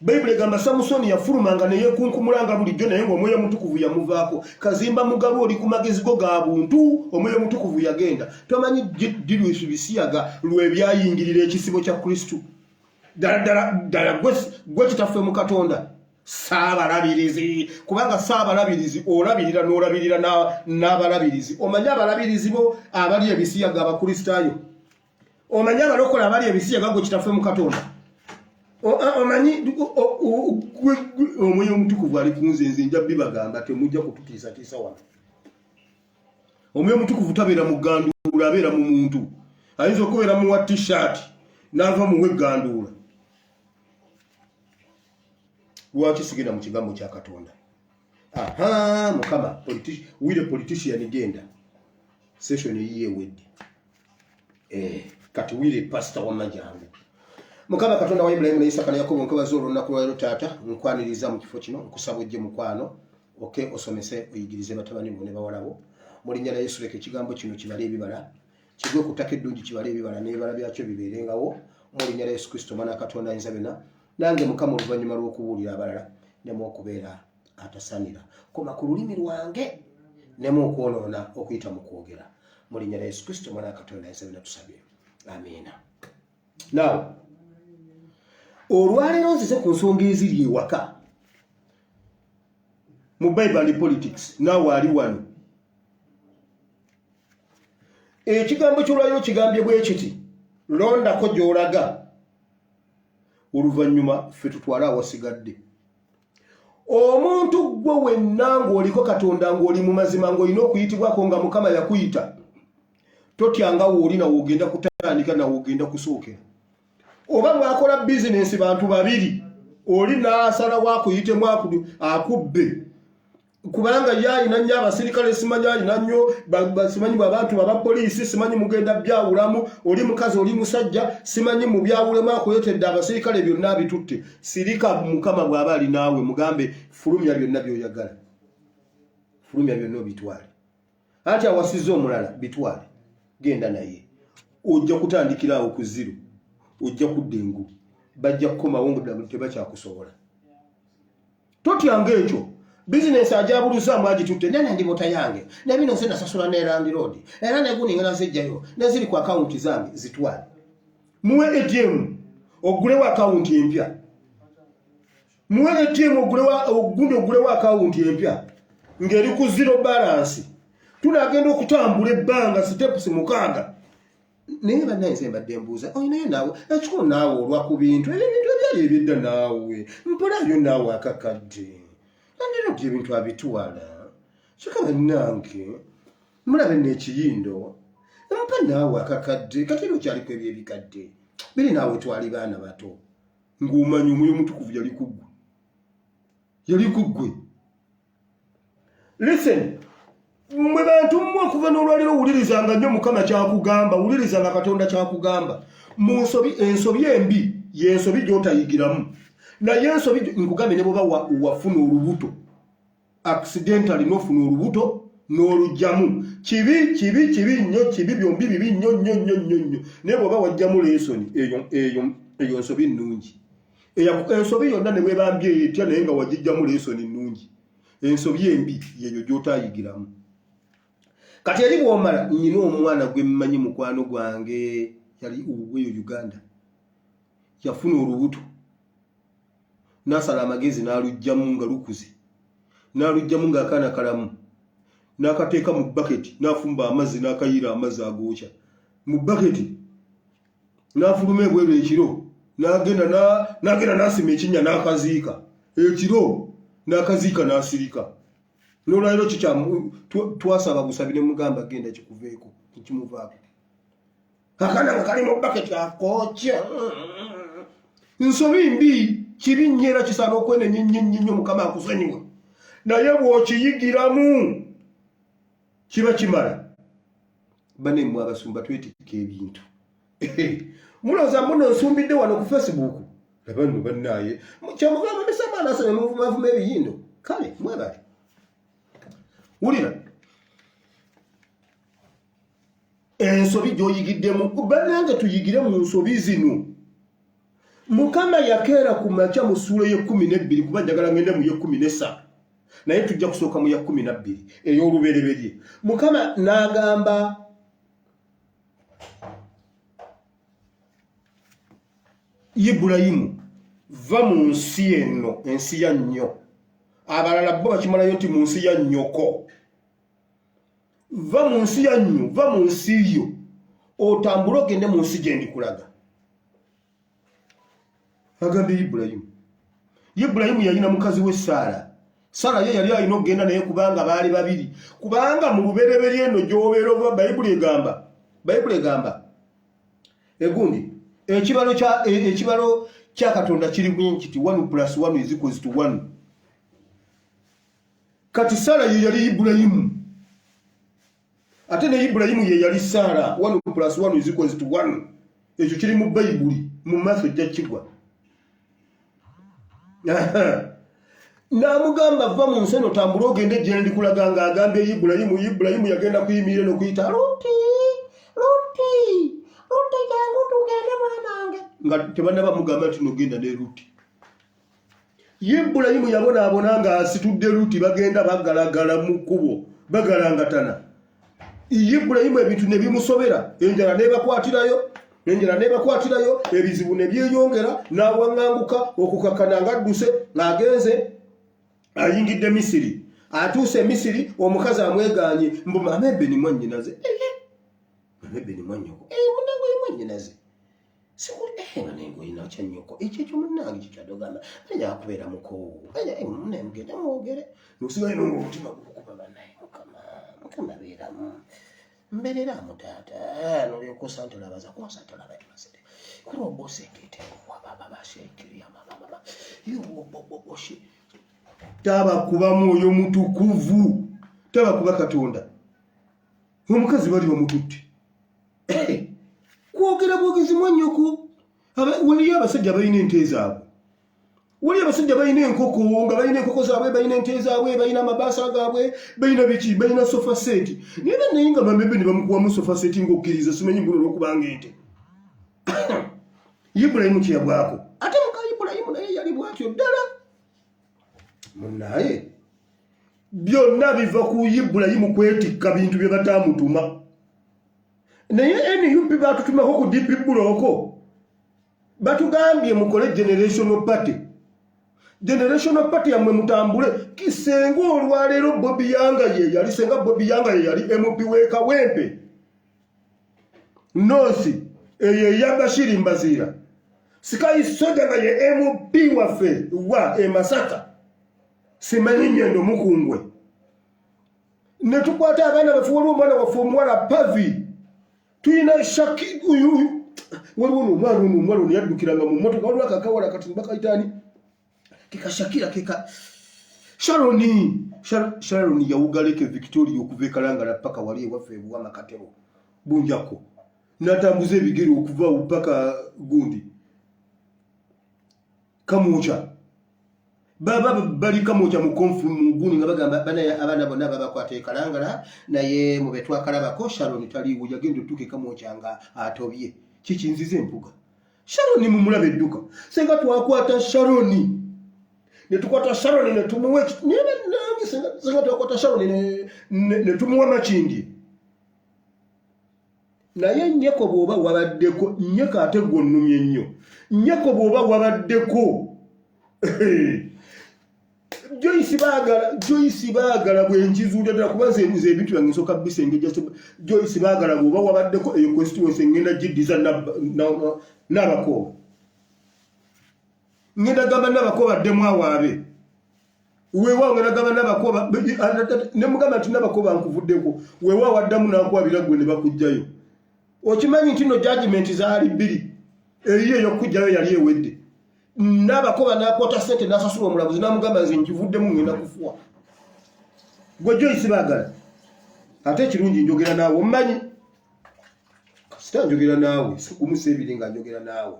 Bible gamba Samusoni yafulumanga ne yekunkumulanga bulijjo naye ng'omwoyo omutukuvu yamuvaako kazimba mugalu oli ku magezi go ga buntu omwoyo omutukuvu yagenda tomanyi dirwisu bisiyaga lwe byayingirira ekisibo kya Kristo ddala gwe kitaffe mu Katonda Saabalabirizi kubanga Saabalabirizi olabirira n'olabirira n'abalabirizi omanya abalabirizi bo abali ebisiyaga abakristaayo omanya abalokola abali ebisiyaga gwe kitaffe mu Katonda omanyi omwoyo omutukuvu ali kunzenze nja bibagamba temujja kututiisatiisa wano omwoyo omutukuvu tabeera mu gganduula abeera mu muntu ayinza okubeera muwa t-shirt n'ava muwe gandula. Lwaki sigenda mu kigambo kya Katonda? Aha, mukama wile politician genda session yiye wedde. Kati wile pastor wa majangu. Mukama Katonda wa Ibrahim na Isaka na Yakobo nkuba zoro na kulwa tata nkwaniriza mu kifo kino nkusabujje mukwano osomese oyigirize batabani bone bawalabo muri nyala Yesu leke kigambo kino kibale ebibala kigwe kutaka eddungi kibale ebibala n'ebibala byakyo bibeerengawo muri nyala Yesu Kristo mana Katonda ayinzabena nange mukama oluvanyuma lw'okubuulira abalala nemu okubeera atasanira koma ku lulimi lwange nemu okwonoona okuyita mu kwogera muri nyala Yesu Kristo mana Katonda ayinzabena tusabye amina. Now olwaleero nzize ku nsonga eziri ewaka mu Bible politics naawe ali wano. Ekigambo ky'olwaleero kigambye bwe kiti londako gy'olaga oluvannyuma ffe tutwale awasigadde. Omuntu gwe wenna ng'oliko Katonda ng'oli mu mazima ng'olina okuyitibwako nga Mukama yakuyita totyanga woolina woogenda kutandika na woogenda kusookera. Oba mwakola bizinensi bantu babiri oli n'asala wakuyitemu akubbe kubanga yalina nnyo abasirikale simanyi alina nnyo simanyi bw'abantu b'abapoliisi simanyi mugenda byawulamu oli mukazi oli musajja simanyi mu byawulemu akuletedde abasirikale byonna bitutte. Sirika Mukama bw'aba ali naawe mugambe fulumya byonna by'oyagala fulumya byonna bitwale ati awasizza omulala bitwale genda naye ojja kutandikiraawo ku zero ojja kudda engulu bajja kukomawo nga tebakyakusobola. Totyanga ekyo business ajabuluzaamu agitutte nene ndi bota yange nebino nze nasasula ne Land Road era neguninga nazijjayo neziri ku akawunti zange zitwale. Muwe ATM ogulewo akawunti empya muwe ATM ogulewo akawunti empya ng'eri ku zero balance. Tunagenda okutambula ebbanga steps 6 naye bannanze mbadde mbuuza oyinayo naawe ekikulu naawe olwa ku bintu ebintu ebyali ebidda naawe mpolayo naawe akakadde andiro by'ebintu abitwala kikaba nange mulabe n'ekiyindo mpa naawe akakadde katero kyaliko ebyebikadde biri naawe twali baana bato ng'omanyi omwoyo mutukuvu yali kuggwe. Listen, mwe bantu mmwe okuva n'olwaliro wulirizanga nnyo Mukama kyakugamba wulirizanga Katonda kyakugamba mu ensobi embi y'ensobi gy'otayigiramu naye ensobi nkugambe ne bwoba wafuna olubuto accidentally n'ofuna olubuto n'olugjamu kibi nnyo kibi byombi bibi nnyo naye bwoba wajjamu lesoni eyo ensobi nnungi ensobi yonna ne bwebambye etya naye nga wagijjamu lesoni nnungi ensobi embi yeyo gy'otayigiramu. Kati eri bw'omala nnyina omwana gwe mmanyi mukwano gwange yali uweyo Uganda yafuna olubuto n'asala amagezi n'alugjamu nga lukuze n'alugjamu ng'akaana kalamu n'akateeka mu baketi n'afumba amazzi n'akayiira amazzi agookya mu baketi n'afuluma ebweru ekiro n'agenda n'asima ekinnya n'akaziika ekiro n'akaziika n'asirika. N'olwaliro kikyamu twasaba busabire mugamba genda kikuveeko kimuvaako akaana nga kali mu baketi akookya nsobi mbi kibi nnyo era kisaana okwenenya ennyo Mukama akusonyiwa naye bw'okiyigiramu kiba kimala. Bane mmwe abasumba twetikka ebintu mulowooza muno nsumbidde wano ku Facebook laba nno bannaaye kyamugamba mesamaana asane muvuma ebiyindo kale mwebale wulira ensobi gy'oyigiddemu bannange tuyigire mu nsobi zino. Mukama yakeera ku makya mu ssuula y'e12 kuba njagala ngende mu y'13 naye tujja kusooka mu y'12 ey'olubereberye. Mukama n'agamba Ibulayimu va mu nsi eno ensi ya nnyo abalala bo bakimalayo nti mu nsi ya nnyoko va mu nsi ya nnyo va mu nsi yo otambule ogende mu nsi gye ndikulaga. Agambye Ibulayimu yalina mukazi we Sara ye yali alina okugenda naye kubanga baali babiri kubanga mu lubereberye eno gy'obeera ova Bayibuli egamba egundi ekibalo kya Katonda kiri kiti 1 + 1 = 1. Kati Sara ye yali Ibulayimu ate ne Ibulayimu ye yali Sara. 1 + 1 = 1. Ekyo kiri mu Bayibuli mu maaso jja kigwa. Namugamba va mu nseno tambula ogende gye ndi kulaga nga agambye Ibulayimu yagenda kuyimirira n'okuyita Lutti jangu tugende mwanange nga tebannaba mugamba nti nogenda ne Lutti. Ibulayimu yabonaabona nga asitudde Lutti bagenda bagalagala mu kkubo bagalangatana. Ibulayimu ebintu ne bimusobera, enjala n'ebakwatirayo, ebizibu ne byeyongera, n'awaŋŋanguka okukakana ng'adduse ng'agenze ayingidde Misiri. Atuuse Misiri, omukazi amwegaanye mbu mamebe ni mwannyinaze. Mamebe ni mwannyoko. Munango ye mwannyinaze. Sikuli nanengo ina kyanyoko. Ekyo munnange kikyadogamba. Anya akubeera muko. Anya munemugenda mwogere. Nusigaye n'omutima gukuba banaye mukama beeramu. Mberera mutaata n'olyokosa ntolabaza kosa tolaba emasede. Kuno bose kete kwa baba bashekiri ya mama. Yoboboboshi. Taba kuba mwoyo mutukuvu. Taba kuba Katonda. Omukazi bali bamututte. Kwogera bwogezi mwannyoko. Waliyo abasajja balina ente zaabwe. Waliyo abasajja balina enkoko nga balina enkoko zaabwe, balina ente zaabwe, balina amabaasa gaabwe, balina biki, balina sofa set. Naye nga mamebe ne bamukuwamu sofa set ng'okkiriza simanyi mbuno olw'okubanga ente. Ibulayimu kye yagwako. Ate muka Ibulayimu naye yali bw'atyo ddala. Munnaye byonna biva ku Ibulayimu kwetikka bintu bye bataamutuma. Naye NUP batutumako ku DP Buloko. Batugambye mukole generational party. Generational party yamwe mutambule kisenga olwaleero Bobi Yanga ye yali senga Bobi Yanga ye yali MP weka wempe. Nosi eye yabashiri mbazira. Sikai soja nga ye MP wafe wa Masaka. Simanyi nyendo mukungwe. Ne tukwata abaana bafuwala omwana wafe omuwala Pavi. Tuyina shaki uyu waliwo omwana yaddukiranga mu mmotoka waliwo akakawala kati bakayitaani kikashakira kika Sharoni yawugaleke Victoria okuva e Kalangala paka wali ewaffe ebuwa Makatero bunjako natambuza ebigere okuva paka gundi Kamucha baba bali Kamucha mu konfumu gundi nga bagamba abana bonna babakwata e Kalangala naye mu betwakalabako Sharoni taliwo yagenda tuke Kamucha nga atobye kikinzize empuga Sharoni mumulabe edduka senga twakwata Sharoni ne tukwata Sharoni ne tumuwe senga twakwata Sharoni ne tumuwa makindi naye nnyeko bw'oba wabaddeko nnyeko ate gwonnumye nnyo nnyeko bw'oba wabaddeko Joyce baagala bwenkizuulira ddala kuba nze ebintu byange nsooka bisengejja Joyce baagala bw'oba wabaddeko eyo constituency ngenda giddiza n'abakooba ngenda gamba n'abakooba addemu awaabe weewaawo ngenda gamba n'abakooba ne mugamba nti n'abakooba nkuvuddeko weewaawo addamu n'akwabira gwe ne bakuggyayo okimanyi nti no judgment zaali bbiri eyiyo ey'okkuggyayo yali ewedde n'abakoba n'akwata ssente n'asasula omulabuzi n'amugamba nze nkivuddemu ngenda kufuwa gwe Joyce baagala ate ekirungi njogera naawe omumanyi kasita njogera naawe sikumusa ebiri nga njogera naawe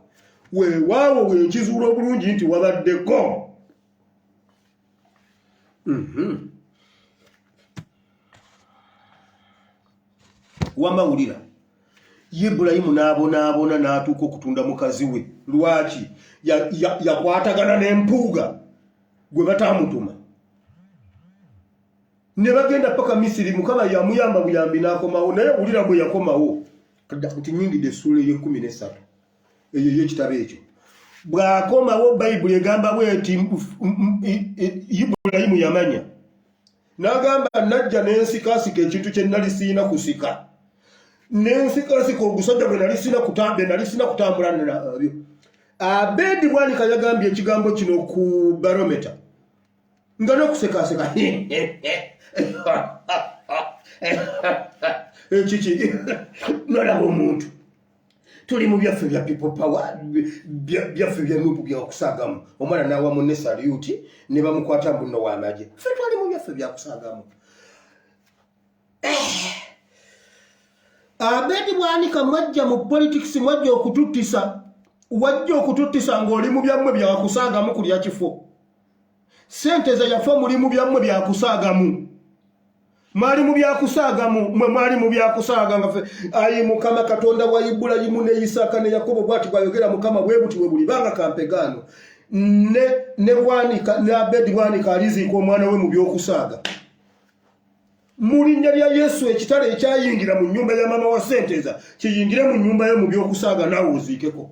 weewaawo wenkizuula obulungi nti wabaddeko wamawulira Ibulayimu n'abonaabona n'atuuka okutunda mukazi we lwaki yakwatagana n'empuuga gwe bataamutuma ne bagenda paka Misiri mukama yamuyamba buyambi n'akomawo naye wulira bwe yakomawo nti nnyingidde essuula ey'e13 eyo y'ekitabo ekyo bw'akomawo Bayibuli egamba bweti Ibulayimu yamanya n'agamba najja n'ensikaasika ekintu kye nali siina kusika n'ensikasika ogusajja gwe nali sina kutambula nabyo Abedi bwanika yagambye ekigambo kino ku barometer nga n'okusekaseka ekiki nolaba omuntu tuli mu byaffe bya people power byaffe bya nupu bya kusagamu omwana nawa munne Lutti ne bamukwata mbuno wa maje ffe twali mu byaffe bya kusagamu abedi bwanika mwajja mu politics mwajja okututisa wajja okututisa ng'oli mu byammwe bya kusagamu kulya kifo sente za yafa muri mu byammwe bya kusagamu mali mu bya kusagamu mwe mali mu bya kusaga nga fe ayi mukama katonda wa Ibulayimu ne Isaka ne Yakobo bwati bayogera mukama bwebuti bwe buli banga kampegano ne bwanika ne abedi bwanika alizi ko mwana we mu byokusaga muri nya lya Yesu ekitale ekyayingira mu nyumba ya mama wa senteza kiyingire mu nyumba ye mu byokusaga nawe uzikeko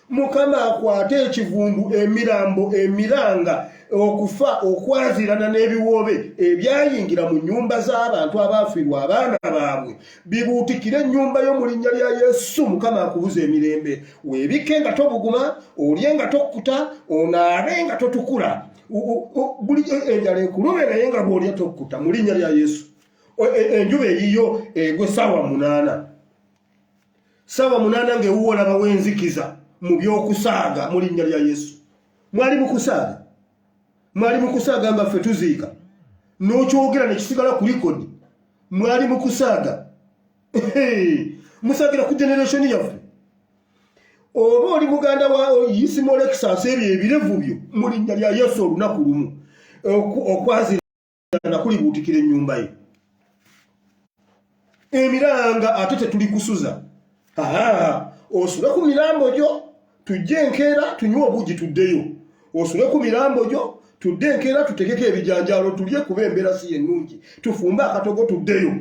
mukama akwate ekivundu emirambo emiranga okufa okwazirana n'ebiwobe ebyayingira mu nyumba z'abantu abafiirwa abaana baabwe bibuutikire nyumba yo mu linnya lya Yesu mukama akubuza emirembe weebike nga tobuguma olye nga tokkuta onaabe nga totukula buli enjala ekulube naye nga bw'olya tokkuta mu linnya lya Yesu enjuba eyiyo egwe ssaawa 8 ssaawa 8 ng'ewuwola bawenzikiza mu byokusaaga mu linnya lya Yesu mwali mu kusaaga nga ffe tuziika n'okyogera ne kisigala ku likodi mwali mu kusaaga musagira ku generation yaffe oba oli muganda wa Yisimolekisasa ebyo ebirevu byo mu linnya lya Yesu olunaku lumu okwazirana kulibuutikira ennyumba ye emiranga ate tetuli kusuza osule ku mirambo gyo tujje enkeera tunywe obugi tuddeyo osule ku mirambo gyo tudde enkeera tutegeke ebijanjalo tulye kuba embeera si ennungi tufumbe akatogo tuddeyo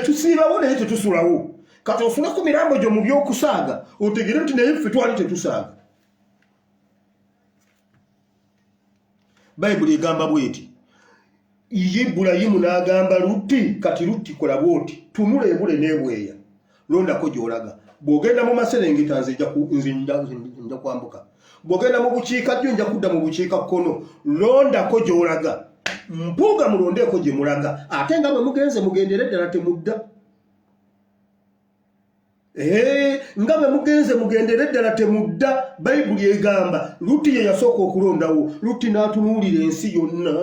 tusiibawo naye tetusulawo kati osule ku mirambo gyo mu byokusaaga otegere nti naye ffe twali tetusaaga Bayibuli egamba bweti Ibulayimu n'agamba Lutti kati Lutti kola bwoti tunula ebule n'ebweya londako gy'olaga bw'ogenda mu maserengeta nja kwambuka bw'ogenda mu bukiikajjo nja kudda mu bukiikakkono londako gy'olaga mpuuga mulondeeko gye mulaga ate nga bwe mugenze mugendere ddala temudda nga bwe mugenze mugendere ddala temudda Bayibuli egamba Lutti ye yasooka okulondawo Lutti n'atunuulira ensi yonna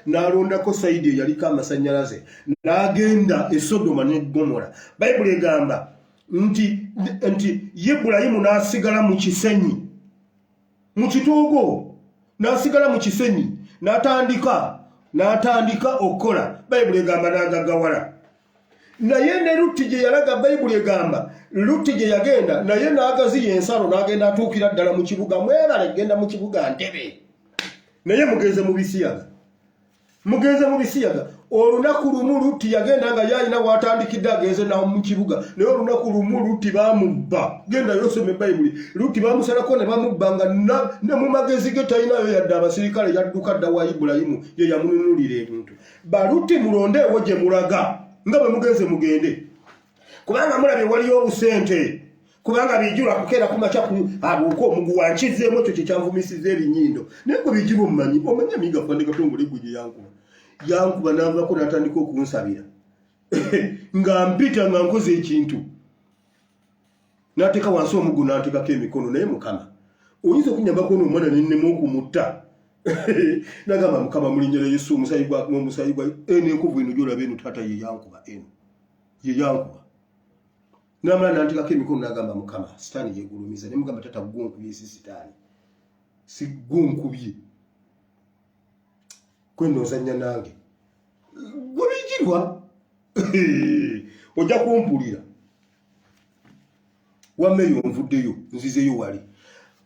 n'alondako sayidi eyaliko amasannyalaze n'agenda e Sodoma ne Gomora Bayibuli egamba nti Ibulayimu n'asigala mu kisenyi mu kitoogo n'asigala mu kisenyi n'atandika okukola Bayibuli egamba n'agaggawala naye ne Lutti gye yalaga Bayibuli egamba Lutti gye yagenda naye n'agaziya ensalo n'agenda atuukira ddala mu kibuga mwebale genda mu kibuga Ntebe naye mugenze mu bisiyaga olunaku lumu Lutti yagenda nga yalina watandikidde agenze nawo mu kibuga naye olunaku lumu Lutti bamubba genda yosome Bayibuli Lutti bamusalako ne bamubba nga ne mu magezi ge talinayo yadde abasirikale yadduka dda wa Ibulayimu ye yamununulira ebintu Lutti mulondeewo gye mulaga nga bwe mugenze mugende kubanga mulabye waliyo obusente kubanga bijula kukeera kumacha abuuko omuguwa nkizeemu ekyo kyekyanvumisiza ebinyindo naye bwe bijula omumanyi amiga fande katongole gwe yankuba n'avako n'atandika okunsabira nga mpita nga nkoze ekintu n'ateeka wansi omuggo n'anteekako emikono naye mukama oyinza okunyambako n'omwana nennemu okumutta nagamba mukama mu linnya lya Yesu omusayi gwa n'enkovu eno gy'olaba eno taata ye yankuba n'amala n'anteekako emikono n'agamba mukama sitaani yegulumiza ne mugamba taata gunkubye si sitaani si gunkubye kwenda ozannya nange gwebijirwa ojja kumpulira wammeyo nvuddeyo nzizeyo wali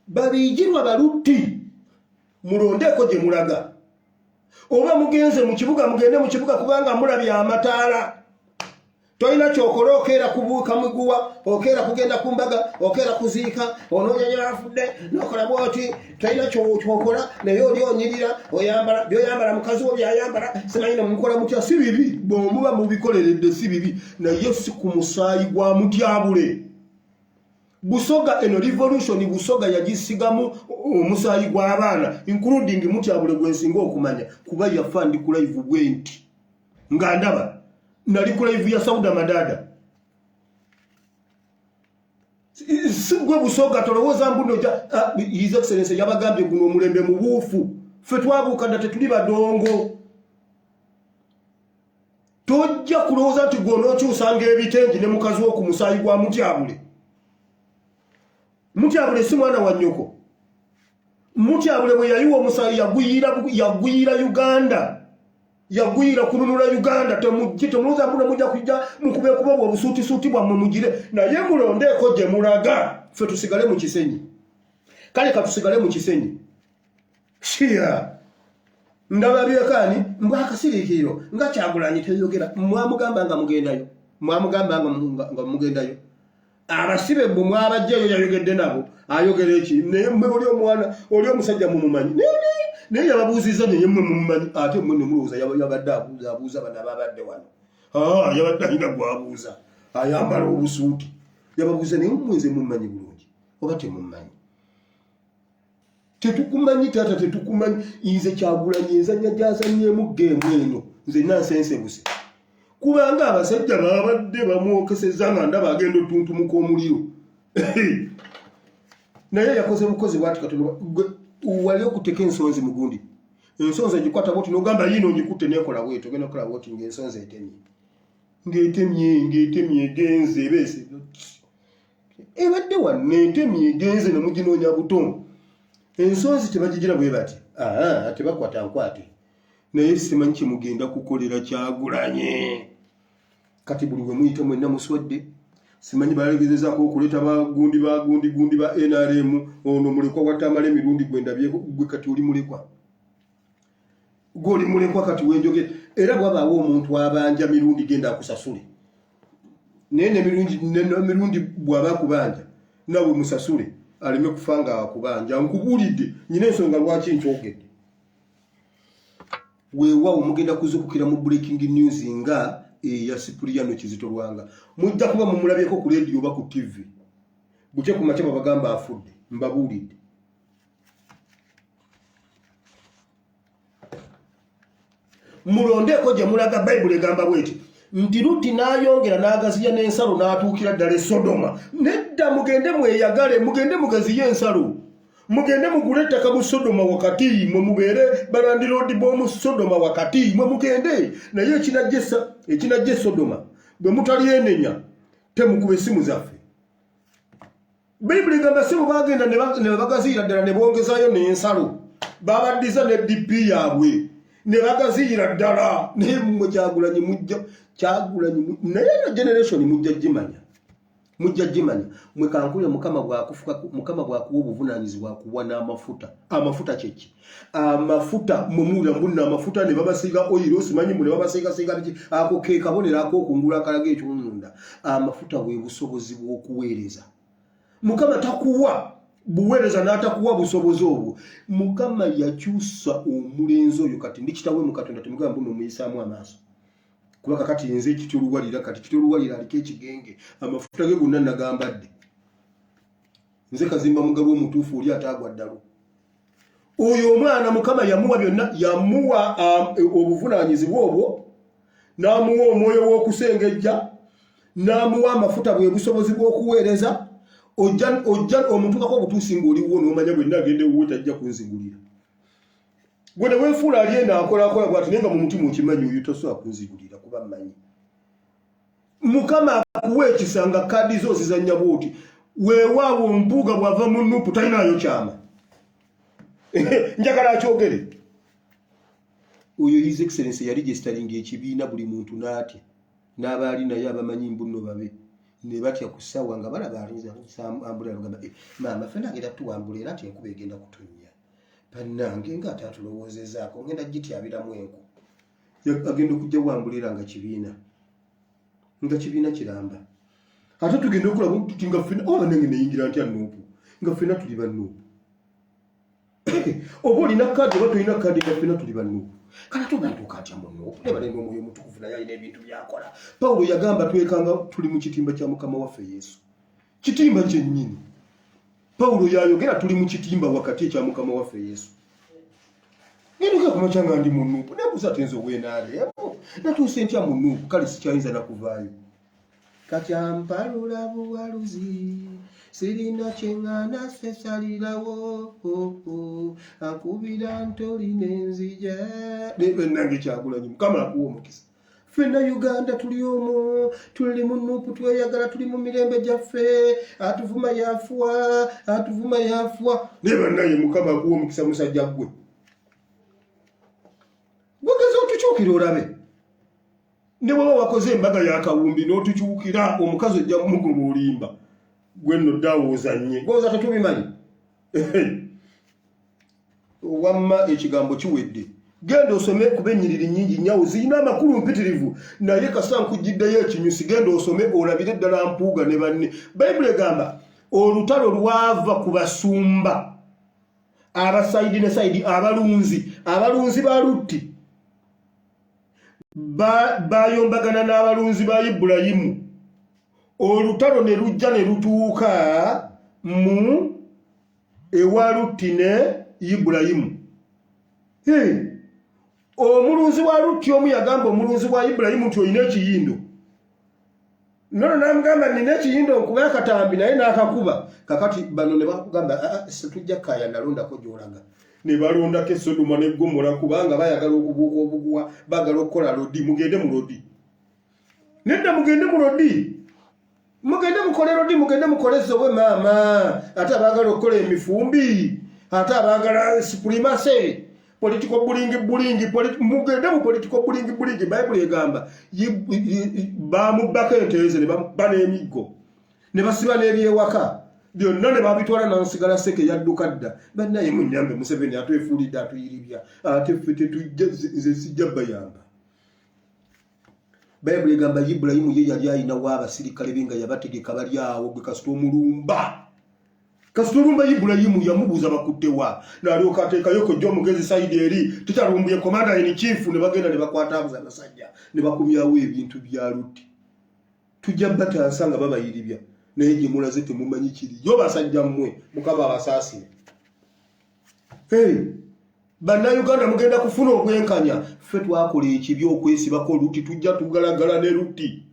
babijirwa Balutti mulondeeko gye mulaga oba mugenze mu kibuga mugende mu kibuga kubanga mulabye amataala toyina kyokola okeera kubuuka muguwa okeera kugenda ku mbaga okeera kuziika onoonya afudde nokola bwoti toyina kyokola naye oli onyirira oyambala byoyambala mukazi wo byayambala simanyina mukola mutya si bibi bwomuba mubikoleredde si bibi naye si ku musaayi gwa mutyabule Busoga eno revolution Busoga yagisigamu omusaayi gw'abaana including mutyabule gwensinga okumanya kuba yafa ndi ku live bwenti nga ndaba nali ku live ya Sauda Madada sigwe busoga tolowooza mbuno His Excellency yabagambye guno omulembe mubuufu ffe twabuuka dda tetuli badongo tojja kulowooza nti gwe onookyusanga ebitengi ne mukazi wo ku musaayi gwa Mutyabule. Mutyabule si mwana wa nnyoko. Mutyabule bwe yayiwa omusaayi yagwira Uganda, yagwira kununula Uganda. Temulowooza mbuno mujja kujja mukube kuba obusuutisuuti bwammwe mugire naye mulondeeko gye mulaga ffe tusigale mu Kisenyi. Kale katusigale mu Kisenyi. Shia ndaba byekani mbakasiriikiro nga Kyagulanyi teyogera mwamugamba nga mugendayo nga mugendayo abasibe bwe mwabajjayo yayogedde nabo ayogera eki naye mmwe oli omusajja mumumanyi naye yababuuziza naye mmwe mumumanyi ate mmwe ne mulowooza yabadde abuuza bano ababadde wano yabadde alina gwabuuza ayambala obusuuti yababuuza naye mmwe nze mumumanyi bulungi oba temumumanyi. Tetukumanyi tata tetukumanyi nze Kyagulanyi enzanya gyazannyemu geemu eno nze nansense buse kubanga abasajja babadde bamwokeseza nga ndaba agenda otuntumuka omuliro naye yakoze bukozi bwati katono wali okuteka ensonzi mugundi ensonzi egikwata bwoti n'ogamba yino ngikutte nekola bweti ogenda okukola bwoti ng'ensonzi ng'etemye egenze ebeese ebadde wano etemye egenze ne muginoonya buto. Ensonzi tebagigira bwe bati tebakwata nkwate naye simanyi kye mugenda kukolera Kyagulanyi. Kati buli bwe muyita mwenna muswadde simanyi balegezezaako okuleeta bagundi ba NRM ono mulekwa watamala emirundi gwendabyeko gwe kati oli mulekwa gw'oli mulekwa kati wenjogera era bwabaawo omuntu abanja mirundi genda akusasule naye nemirundi bw'aba akubanja nawe musasule alime kufanga akubanja nkubulidde nyina ensonga lwaki nkyogedde. Weewaawo mugenda kuzukukira mu breaking news nga eya Sipuriano Kizito Lwanga mujja kuba mumulabyeko ku radio oba ku TV bukye ku makya babagamba afudde mbabuulidde. Mulondeeko gye mulaga Bayibuli egamba bweti nti Lutti n'ayongera n'agaziya n'ensalo n'atuukira ddala e Sodoma. Nedda mugende mweyagale mugende mugaziye ensalo mugende mugule ettaka mu Sodoma wakati mwe mubeere balandiroodi b'omu Sodoma wakati mwe mugende naye ekinajja Sodoma bwe mutalyenenya temukube essimu zaffe. Bayibuli egamba ssimu bagenda ne bagaziira ddala ne bongezaayo n'ensalo babaddiza ne DP yaabwe ne bagaziira ddala naye mmwe Kyagulanyi naye na generation mujja gimanya mwe kankule Mukama bw'akuwa obuvunaanyizibwa kuwa n'amafuta kyeki amafuta mumula mbunna amafuta ne babasiiga oil simanyi mune babasiiga biki ako ke kabonera ak'okungula akalaga ekyomunda amafuta bwe busobozi bw'okuweereza. Mukama takuwa buweereza n'atakuwa busobozi obwo. Mukama yakyusa omulenzi oyo kati ndi kitawe mu Katonda temugamba mbuno muyisaamu amaaso kuba kakati nze kituluwalira kati kituluwalira aliko ekigenge amafuta ge gonna nagambadde nze Kazimba Mugalu omutuufu oli ataagwa ddalo. Oyo omwana Mukama yamuwa byonna yamuwa obuvunaanyizibwa obwo n'amuwa omwoyo w'okusengejja n'amuwa amafuta bwe busobozi bw'okuweereza. Ojja omuntu kako obutuusi ng'oliwo n'omanya bwe nagende wuwe tajja kunzigulira gwe ne weefuula ali eno akola bwati naye nga mu mutima okimanyi oyo tosobola kunzigulira kuba mmanyi. Mukama akuwa ekisanga kaadi zo zizannya bwoti weewaawo mpuuga bw'ava mu nnupu talinayo kyama njagala akyogere. Oyo His Excellency yali registering ekibiina buli muntu n'atya n'abaali naye abamanyi mbuno babe ne batya ku ssaawa nga balaba alinza ambula bagamba maama ffenna agenda tuwambula era ati enkuba egenda kutonnya bannange nga atatulowoozezaako ngenda gityabiramu enku agenda okujja wambulira nga kibiina kiramba ate tugenda okulaba tuti nga ffenna oba nange neyingira ntya Nuupu nga ffenna tuli bannuupu oba olina kaadi oba tolina kaadi nga ffenna tuli bannuupu kala tugatuuka atya mu Nuupu ne balema omwoyo omutukuvu naye alina ebintu byakola. Pawulo yagamba twekanga tuli mu kitimba kya Mukama waffe Yesu. Kitimba kyennyini Pawulo yayogera tuli mu kitimba wakati ekya Mukama waffe Yesu. Nduka kumacha nga ndi mu Nuupu nebuuza tenzo bwenaaleemo natuuse ntya mu Nuupu kale sikyayinza nakuvaayo. Kati ampalula buwaluzi sirina kyengana sesalirawo akubira ntoli nenzija nange Kyagulanyi Mukama akuwa omukisa fenna Uganda tuli omwo tuli mu nupu tweyagala tuli mu mirembe gyaffe atuvuma yafuwa ne bannaye Mukama akuwa omukisa musajja gwe bwogeza otukyukira olabe ne bwaba wakoze embaga yakawumbi n'otukyukira omukazi ojja mugoba olimba gwe nno ddawooza nnye gooza tetubimanyi wamma ekigambo kiwedde genda osome kuba ennyiriri nnyingi nnyawo zirina amakulu mpitirivu naye kasita nkujjiddeyo ekinyusi genda osome olabire ddala mpuuga ne banne bayibuli egamba olutalo lwava ku basumba abasayidi ne sayidi abalunzi ba Lutti bayombagana n'abalunzi ba Ibulayimu olutalo ne lujja ne lutuuka mu ewa Lutti ne Ibulayimu omulunzi wa Lutti omu yagamba omulunzi wa Ibulayimu nti oyina ekiyindo nono namugamba nina ekiyindo nkuba akatambi naye n'akakuba kakati bano ne bakugamba setujja Kaya nalondako gy'olaga ne balondako Sodoma ne Gomora kubanga bayagala okubuuka obuguwa bagala okukola lodi mugende mu lodi nedda mugende mu lodi mugende mukole lodi mugende mukole zobwe maama ate abagala okukola emifumbi ate abagala supremacy political bullying mugende mu political bullying Bible egamba bamubaka enteze ne bamubba n'emiggo ne basiba n'ebyewaka byonna ne babitwala n'ansigala seke yadduka dda bannaye munnyambe Museveni atwefuulidde atuyiribya ate ffe tetujja nze sijja bayamba Bible egamba Ibulayimu ye yali ayinawo abasirikale be nga yabategeka bali awo gwe kasita omulumba Ibulayimu yamubuuza bakuttewa n'alyoka ateekayo kojja omugezi sayidi eri tukyalumbuye commander in chief ne bagenda ne bakwata abasajja ne bakumyawo ebintu bya Lutti tujja batansa nga babayiribya naye gye mulaze temumanyi kiri yo basajja mmwe Mukama abasaasire Bannayuganda mugenda kufuna okwenkanya ffe twakola ekibi okwesibako Lutti tujja tugalagala ne Lutti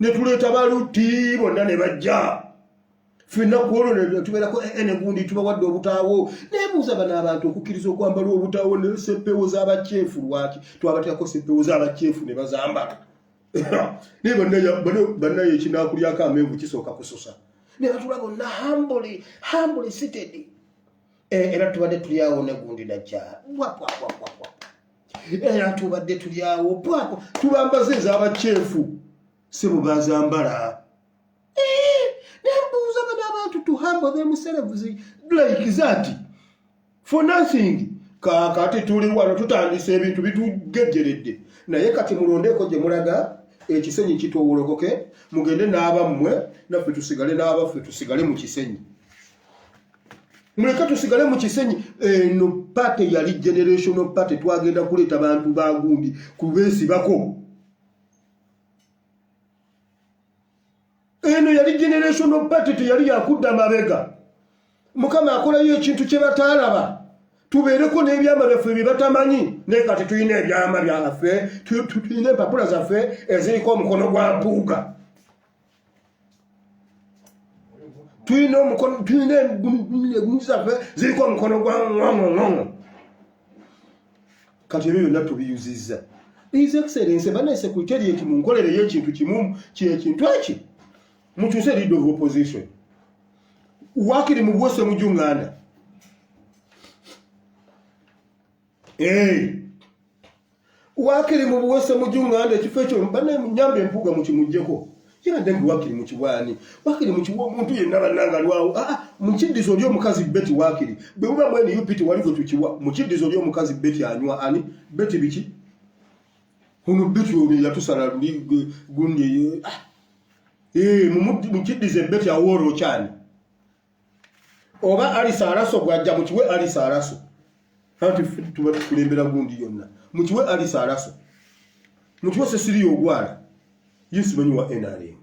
ne tuleeta ba Lutti bonna ne bajja fina kuolole tuberako ene gundi tubawadde obutaawo nebuuza bana abantu okukkiriza okwambala obutaawo ne seppewo z'abachefu lwaki twabatyako seppewo z'abachefu ne bazambala ne bannaye ekinakulyako amenvu kisooka kususa ne batulago na humbly seated era tubadde tulyawo ne gundi najja era tubadde tulyawo pwapo tubambaze ez'abachefu sebo bazambala to humble themselves like that for nothing kakati tuli wano tutandise ebintu bitugejjeredde naye kati mulondeko gye mulaga ekisenyi kitowolokoke mugende n'abammwe naffe tusigale n'abaffe tusigale mu kisenyi muleka tusigale mu kisenyi no party yali generational party twagenda kuleeta bantu bagundi kubeesibako eno yali generational party yali yakudda mabega Mukama akolayo ekintu kye bataalaba tubeereko n'ebyama byaffe bye batamanyi naye kati tulina ebyama byaffe tulina empapula zaffe eziriko omukono gwa mpuuga tulina egundi zaffe ziriko omukono gwa ng'ong'ong'o kati ebyo byonna tubiyuzizza His Excellency bana secretariat mu nkolere y'ekintu kimu kyekintu eki mukyuse leader of opposition wakiri mu bwose mu Uganda wakiri mu bwose mu Uganda ekifo ekyo bana nyambe empuga mu kimujjeko yabadde ngi wakiri mu kiwaani wakiri mu kiwo omuntu yenna bannanga lwawo mu kiddizo ly'omukazi Betty wakiri bwe buba mwene yupiti waliko tukiwa mu kiddizo ly'omukazi Betty anywa ani Betty biki ono Betty oli yatusala luli gundi mu kiddizo Betty aworo cyane oba alisa araso gwajja mu kiwe alisa araso hati tuba tukulembera gundi yonna mu kiwe alisa araso mu kiwe sesiri ogwala Yesu banywa NRM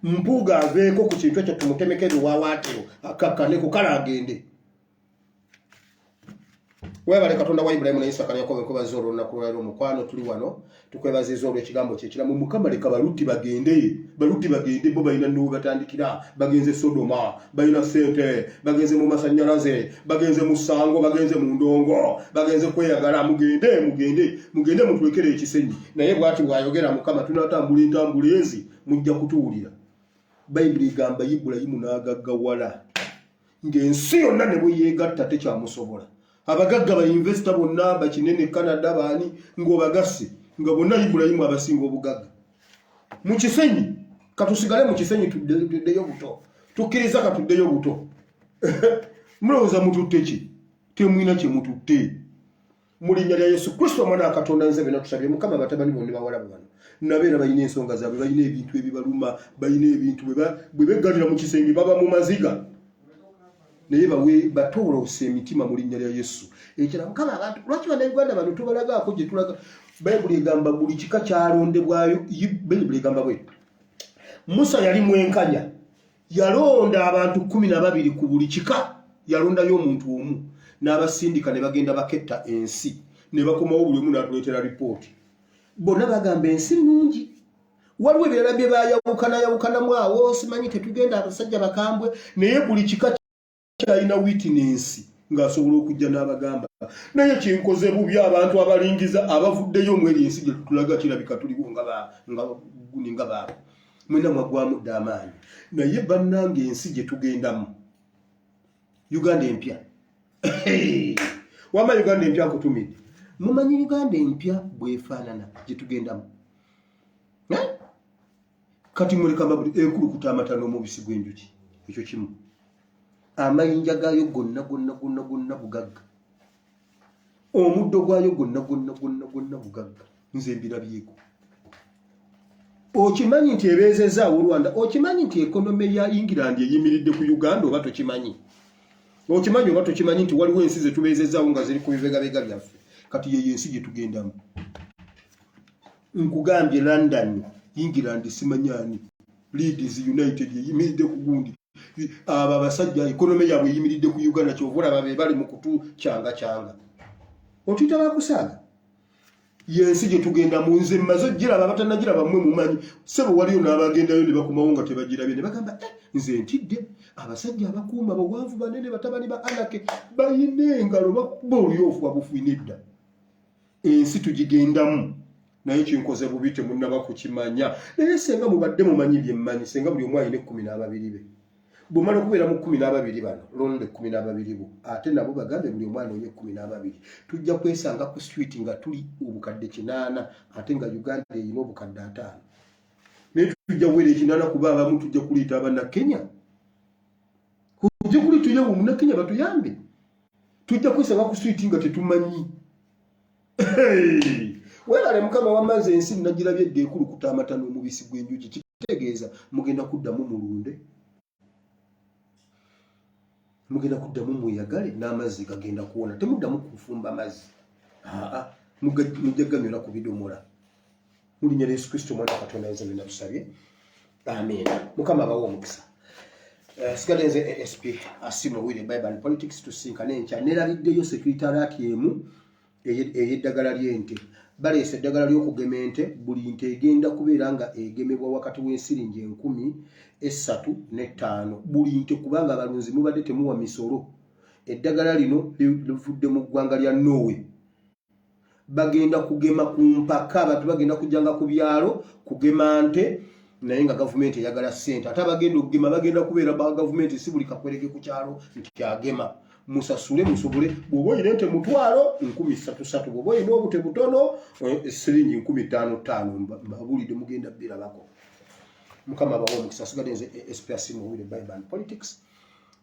mpuga aveeko ku kintu ekyo tumutemekere wawaatiro akakane ku kala agende Webale Katonda wa Ibrahim na Isaka na Yakobo nkoba zoro na kulalo mukwano tuli wano tukwebaza zoro ekigambo kyekiramu Mukama leka baluti bagende bo balina ndugu batandikira bagenze Sodoma balina sente bagenze mu masanyalaze bagenze mu sango bagenze mu ndongo bagenze kweyagala mugende mutwekere ekisenyi naye bwati bwayogera Mukama tunatambula entambulezi mujja kutuwulira Bayibuli igamba Ibrahimu n'agaggawala ng'ensi yonna ne bwe yeegatta tekyamusobola abagagga ba investor bonna bakinene Canada bani ng'obagasi nga bonna Ibrahimu abasinga obugagga mu kisenyi katusigale mu kisenyi tuddeyo buto tukkiriza katuddeyo buto mulowooza mututte ki temwina kye mututte mu linnya lya Yesu Kristo omwana wa Katonda nze bena tusabye Mukama batabani bonna bawala bano nabeera balina ensonga zaabwe balina ebintu ebibaluma balina ebintu bwe beggalira mu kisenge baba mu maziga naye bawe batolose emitima mu linnya lya Yesu ekira Mukama abantu lwaki bannayuganda bano tubalagaako gye tulaga Bayibuli egamba buli kika kyalondebwayo Bayibuli egamba bwe Musa yali mwenkanya yalonda abantu 12 ku buli kika yalondayo omuntu omu n'abasindika ne bagenda baketta ensi ne bakomawo buli omu n'atuleetera ripooti bonna bagamba ensi nnungi waliwo ebirala bye bayawukanamu awo simanyi tetugenda abasajja bakambwe naye buli kika kyalina witness ng'asobola okujja n'abagamba naye kinkoze bubi abantu abalingiza abavuddeyo omweri ensi gye tulaga kirabika tuliwo nga baabo mwena mwagwamu dda amaanyi naye bannange ensi gye tugendamu Uganda empya wama Uganda empya nkutumidde mumanyi Uganda empya bwefaanana gye tugendamu kati muleka mabuli enkulukuta amatano omubisi gw'enjuki ekyo kimu amayinja gaayo gonna bugagga omuddo gwayo gonna bugagga nze mbirabyeko okimanyi nti ebeezezaawo Rwanda okimanyi nti ekonomi ya England eyimiridde ku Uganda oba tokimanyi okimanyi oba tokimanyi nti waliwo ensi ze tubeezezaawo nga ziri ku bibegabega byaffe kati yeyo ensi gye tugendamu nkugambye London England simanyani Leeds United eyimiridde ku gundi aba abasajja ekonomi yaabwe eyimiridde ku Uganda kyovula babe bali mu kutu kyanga otuyita bakusaaga yensi gye tugenda mu nze mazo giraba batanagiraba mmwe mumanyi sebo waliyo n'abagendayo ne bakomawo nga tebagirabye ne bagamba nze ntidde abasajja abakuuma bawanvu banene batabani ba Anake bayine engalo bakuba olyofu wabufuinedda ensi tugigendamu naye kinkoze bubi temunnaba kukimanya naye senga mubadde mumanyi byemmanyi senga buli omu ayina 12 be bumala okubeera mu 12 bano londe 12 bo ate nabo bagambe buli omwana onye 12 tujja kwesanga ku street nga tuli obukadde 8 ate nga Uganda erina obukadde 5 naye tujja wele 8 kuba abamu tujja kuliita abana Kenya kujja kulituye mu Kenya batuyambe tujja kwesanga ku street nga tetumanyi webale Mukama wamaze ensi nagirabye edde ekulukuta amatano omubisi gw'enjuki kitegeeza mugenda kuddamu mulunde mugenda kuddamu mweyagale n'amazzi gagenda kuwona temuddamu kufumba mazzi mujjagamira ku bidomola mu linnya lya Yesu Kristo omwana wa Katonda yenze bena tusabye amen Mukama abawe omukisa sigalenze ASP Asimo Wile Bible and Politics tusinkane enkya nerabiddeyo secretariat emu eyeddagala ly'ente baleese eddagala ly'okugema ente buli nte egenda kubeera nga egemebwa wakati w'ensiringi 35,000 buli nte kubanga abalunzi mubadde temuwa misolo eddagala lino livudde mu ggwanga lya Norway bagenda kugema ku mpaka abantu bagenda kujjanga ku byalo kugema nte naye nga gavumenti eyagala ssente ate abagenda okugema bagenda kubeera ba gavumenti si buli kakwereke ku kyalo nti kyagema musasule musobole bwoba oyina ente mutwalo 13,000 bwoba oyina obute butono siringi 15,500 mbabulidde mugenda birabako Mukama abawo omukisa sigalenze SPS mu Wile Bible and Politics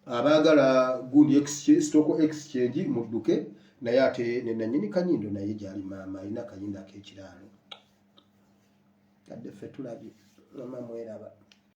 abaagala gundi exchange stock exchange mudduke naye ate nenanyini kanyindo naye gyali maama alina akayinda ak'ekiraalo kadde ffe tulabye mama mweraba